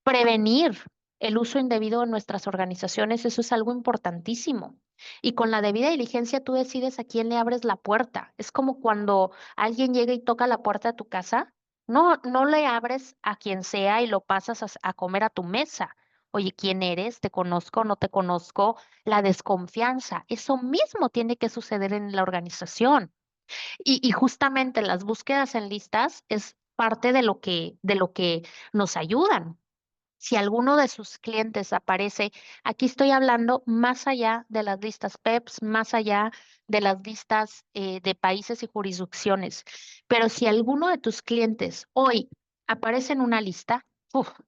Prevenir el uso indebido de nuestras organizaciones, eso es algo importantísimo. Y con la debida diligencia tú decides a quién le abres la puerta. Es como cuando alguien llega y toca la puerta de tu casa. No le abres a quien sea y lo pasas a comer a tu mesa. Oye, ¿quién eres? ¿Te conozco? ¿No te conozco? La desconfianza. Eso mismo tiene que suceder en la organización. Y justamente las búsquedas en listas es parte de lo que nos ayudan. Si alguno de sus clientes aparece, aquí estoy hablando más allá de las listas PEPs, más allá de las listas de países y jurisdicciones, pero si alguno de tus clientes hoy aparece en una lista,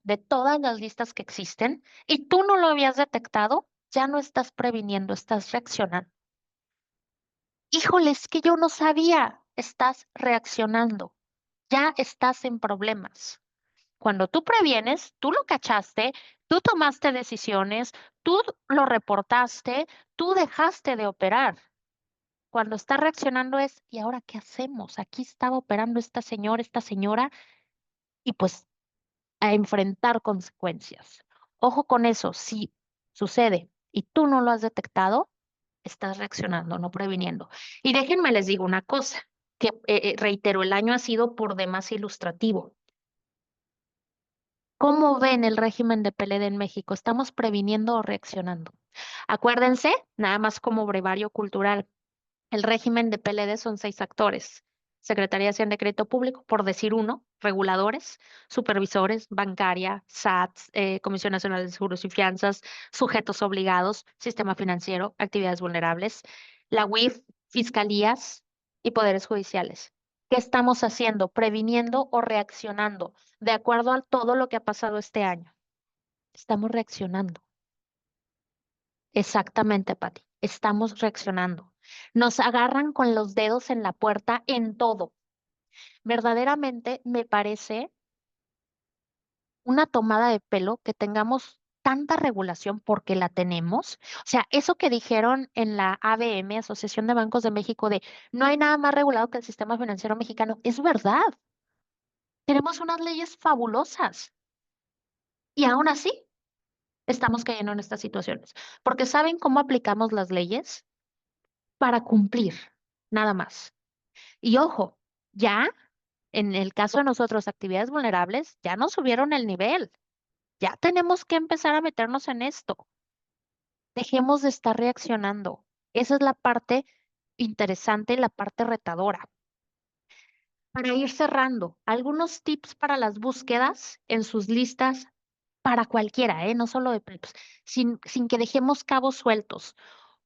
de todas las listas que existen, y tú no lo habías detectado, ya no estás previniendo, estás reaccionando. Híjole, es que yo no sabía, estás reaccionando, ya estás en problemas. Cuando tú previenes, tú lo cachaste, tú tomaste decisiones, tú lo reportaste, tú dejaste de operar. Cuando está reaccionando es, ¿y ahora qué hacemos? Aquí estaba operando esta señora, y pues a enfrentar consecuencias. Ojo con eso, si sucede y tú no lo has detectado, estás reaccionando, no previniendo. Y déjenme les digo una cosa, que reitero, el año ha sido por demás ilustrativo. ¿Cómo ven el régimen de PLD en México? ¿Estamos previniendo o reaccionando? Acuérdense, nada más como brevario cultural, el régimen de PLD son 6 actores. Secretaría de Hacienda y Crédito Público, por decir uno, reguladores, supervisores, bancaria, SATs, Comisión Nacional de Seguros y Fianzas, sujetos obligados, sistema financiero, actividades vulnerables, la UIF, fiscalías y poderes judiciales. ¿Qué estamos haciendo? ¿Previniendo o reaccionando? De acuerdo a todo lo que ha pasado este año. Estamos reaccionando. Exactamente, Pati. Estamos reaccionando. Nos agarran con los dedos en la puerta en todo. Verdaderamente me parece una tomada de pelo que tengamos tanta regulación porque la tenemos. O sea, eso que dijeron en la ABM, Asociación de Bancos de México, de no hay nada más regulado que el sistema financiero mexicano, es verdad. Tenemos unas leyes fabulosas y aún así estamos cayendo en estas situaciones, porque ¿saben cómo aplicamos las leyes? Para cumplir, nada más. Y ojo, ya en el caso de nosotros, actividades vulnerables, ya nos subieron el nivel. Ya tenemos que empezar a meternos en esto. Dejemos de estar reaccionando. Esa es la parte interesante y la parte retadora. Para ir cerrando, algunos tips para las búsquedas en sus listas para cualquiera, no solo de preps, sin que dejemos cabos sueltos.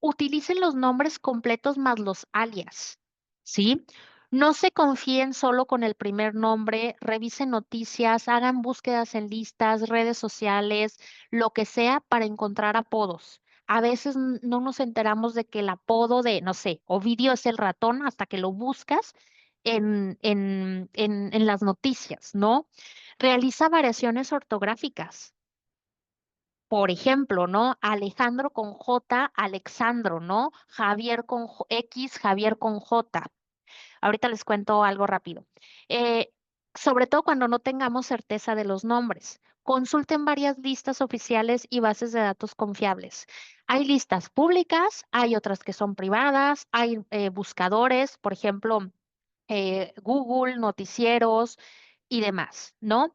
Utilicen los nombres completos más los alias, ¿sí? No se confíen solo con el primer nombre, revisen noticias, hagan búsquedas en listas, redes sociales, lo que sea para encontrar apodos. A veces no nos enteramos de que el apodo de, no sé, Ovidio es el ratón hasta que lo buscas en las noticias, ¿no? Realiza variaciones ortográficas. Por ejemplo, ¿no? Alejandro con J, Alexandro, ¿no? Javier con X, Javier con J. Ahorita les cuento algo rápido. Eh, Sobre todo cuando no tengamos certeza de los nombres. Consulten varias listas oficiales y bases de datos confiables. Hay listas públicas, hay otras que son privadas, hay buscadores, por ejemplo, Google, noticieros y demás, ¿no?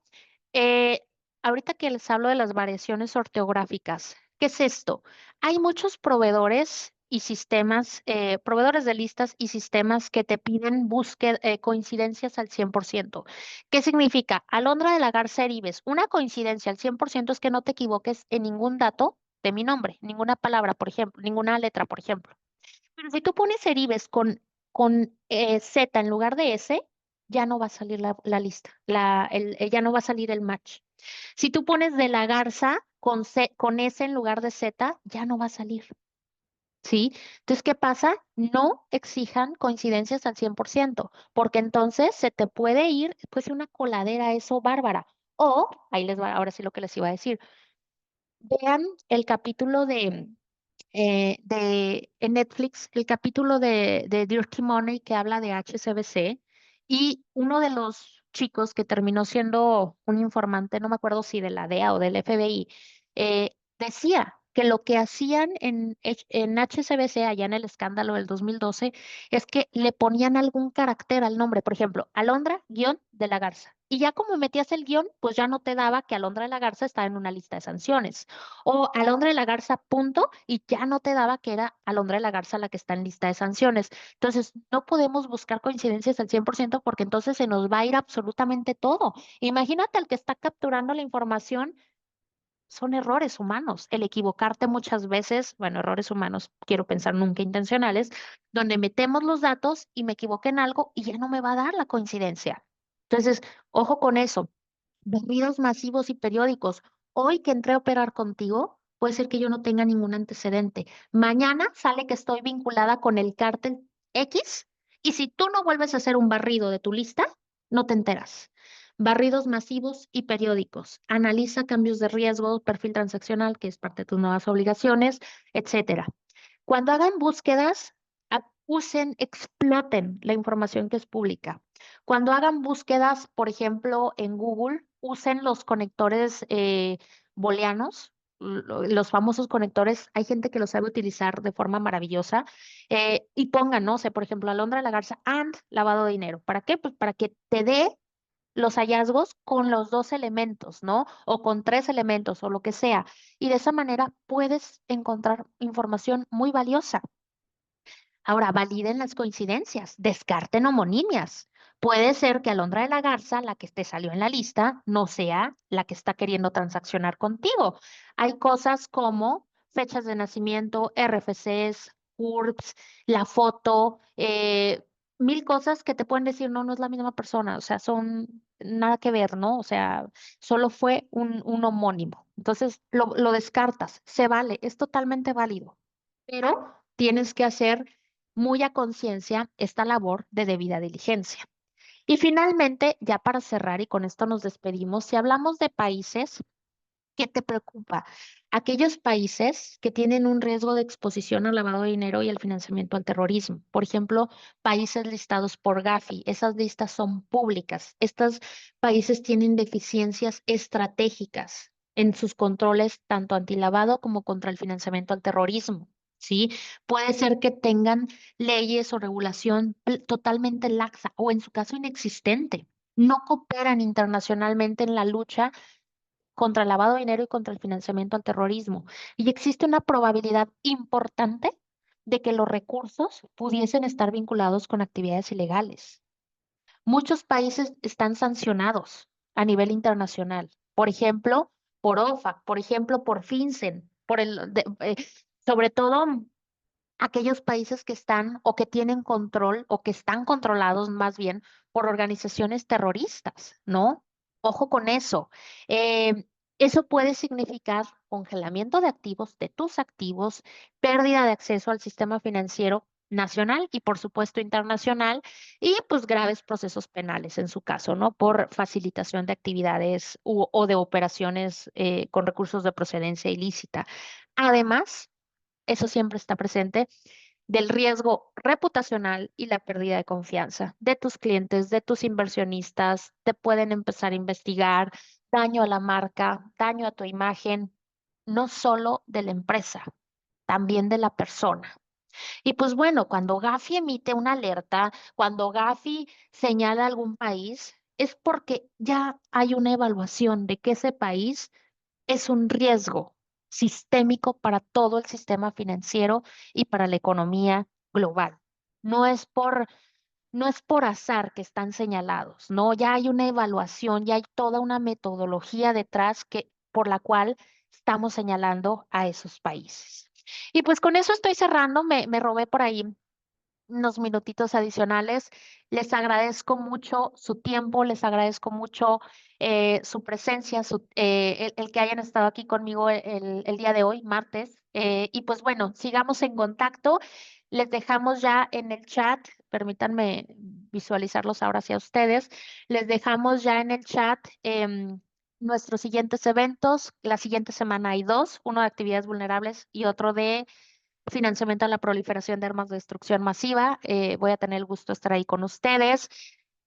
Eh, Ahorita que les hablo de las variaciones ortográficas, ¿qué es esto? Hay muchos proveedores y sistemas, proveedores de listas y sistemas que te piden coincidencias al 100%. ¿Qué significa? Alondra de la Garza Eribes, una coincidencia al 100% es que no te equivoques en ningún dato de mi nombre, ninguna palabra, por ejemplo, ninguna letra, por ejemplo. Pero si tú pones Eribes con Z en lugar de S, ya no va a salir la lista, ya no va a salir el match. Si tú pones de la Garza con S en lugar de Z, ya no va a salir. ¿Sí? Entonces, ¿qué pasa? No exijan coincidencias al 100%, porque entonces se te puede ir, pues, una coladera, eso bárbara. O, ahí les va, ahora sí lo que les iba a decir. Vean el capítulo en Netflix el capítulo de Dirty Money que habla de HSBC y uno de los chicos que terminó siendo un informante, no me acuerdo si de la DEA o del FBI, decía que lo que hacían en HSBC allá en el escándalo del 2012 es que le ponían algún carácter al nombre, por ejemplo, Alondra, guión de la Garza. Y ya como metías el guión, pues ya no te daba que Alondra de la Garza estaba en una lista de sanciones. O Alondra de la Garza, punto, y ya no te daba que era Alondra de la Garza la que está en lista de sanciones. Entonces, no podemos buscar coincidencias al 100% porque entonces se nos va a ir absolutamente todo. Imagínate al que está capturando la información, son errores humanos. El equivocarte muchas veces, bueno, errores humanos, quiero pensar nunca intencionales, donde metemos los datos y me equivoqué en algo y ya no me va a dar la coincidencia. Entonces, ojo con eso. Barridos masivos y periódicos. Hoy que entré a operar contigo, puede ser que yo no tenga ningún antecedente. Mañana sale que estoy vinculada con el cártel X y si tú no vuelves a hacer un barrido de tu lista, no te enteras. Barridos masivos y periódicos. Analiza cambios de riesgo, perfil transaccional, que es parte de tus nuevas obligaciones, etcétera. Cuando hagan búsquedas, usen, exploten la información que es pública. Cuando hagan búsquedas, por ejemplo, en Google, usen los conectores booleanos, los famosos conectores. Hay gente que los sabe utilizar de forma maravillosa. Y pongan, no sé, por ejemplo, Alondra de la Garza and lavado de dinero. ¿Para qué? Pues para que te dé los hallazgos con los dos elementos, ¿no? O con tres elementos o lo que sea. Y de esa manera puedes encontrar información muy valiosa. Ahora, validen las coincidencias, descarten homonimias. Puede ser que Alondra de la Garza, la que te salió en la lista, no sea la que está queriendo transaccionar contigo. Hay cosas como fechas de nacimiento, RFCs, CURPS, la foto, mil cosas que te pueden decir, no, no es la misma persona, o sea, son nada que ver, ¿no? O sea, solo fue un homónimo. Entonces, lo descartas, se vale, es totalmente válido, pero tienes que hacer muy a conciencia esta labor de debida diligencia. Y finalmente, ya para cerrar y con esto nos despedimos, si hablamos de países, ¿Qué te preocupa? Aquellos países que tienen un riesgo de exposición al lavado de dinero y al financiamiento al terrorismo. Por ejemplo, países listados por Gafi. Esas listas son públicas. Estos países tienen deficiencias estratégicas en sus controles, tanto antilavado como contra el financiamiento al terrorismo. ¿Sí? Puede ser que tengan leyes o regulación totalmente laxa o en su caso inexistente. No cooperan internacionalmente en la lucha contra el lavado de dinero y contra el financiamiento al terrorismo. Y existe una probabilidad importante de que los recursos pudiesen estar vinculados con actividades ilegales. Muchos países están sancionados a nivel internacional, por ejemplo, por OFAC, por ejemplo, por FinCEN, sobre todo aquellos países que están o que tienen control o que están controlados más bien por organizaciones terroristas, ¿no? Ojo con eso. Eh, Eso puede significar congelamiento de activos, de tus activos, pérdida de acceso al sistema financiero nacional y por supuesto internacional y pues graves procesos penales en su caso, ¿no? Por facilitación de actividades o de operaciones con recursos de procedencia ilícita. Además, eso siempre está presente, del riesgo reputacional y la pérdida de confianza de tus clientes, de tus inversionistas, te pueden empezar a investigar daño a la marca, daño a tu imagen, no solo de la empresa, también de la persona. Y pues bueno, cuando Gafi emite una alerta, cuando Gafi señala algún país, es porque ya hay una evaluación de que ese país es un riesgo sistémico para todo el sistema financiero y para la economía global. No es por, no es por azar que están señalados, no, ya hay una evaluación, ya hay toda una metodología detrás por la cual estamos señalando a esos países. Y pues con eso estoy cerrando, me robé por ahí unos minutitos adicionales. Les agradezco mucho su tiempo, les agradezco mucho su presencia, el que hayan estado aquí conmigo el día de hoy, martes. Y pues bueno, sigamos en contacto. Les dejamos ya en el chat, permítanme visualizarlos ahora hacia ustedes. Les dejamos ya en el chat nuestros siguientes eventos. La siguiente semana hay dos, uno de actividades vulnerables y otro de financiamiento a la proliferación de armas de destrucción masiva. Voy a tener el gusto de estar ahí con ustedes.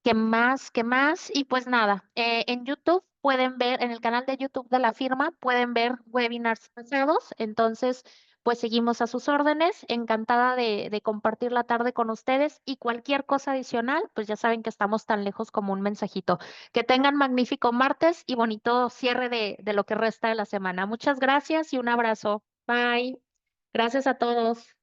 ¿Qué más? ¿Qué más? Y pues nada, en YouTube pueden ver, en el canal de YouTube de la firma, pueden ver webinars pasados. Entonces, pues seguimos a sus órdenes. Encantada de compartir la tarde con ustedes y cualquier cosa adicional, pues ya saben que estamos tan lejos como un mensajito. Que tengan magnífico martes y bonito cierre de lo que resta de la semana. Muchas gracias y un abrazo. Bye. Gracias a todos.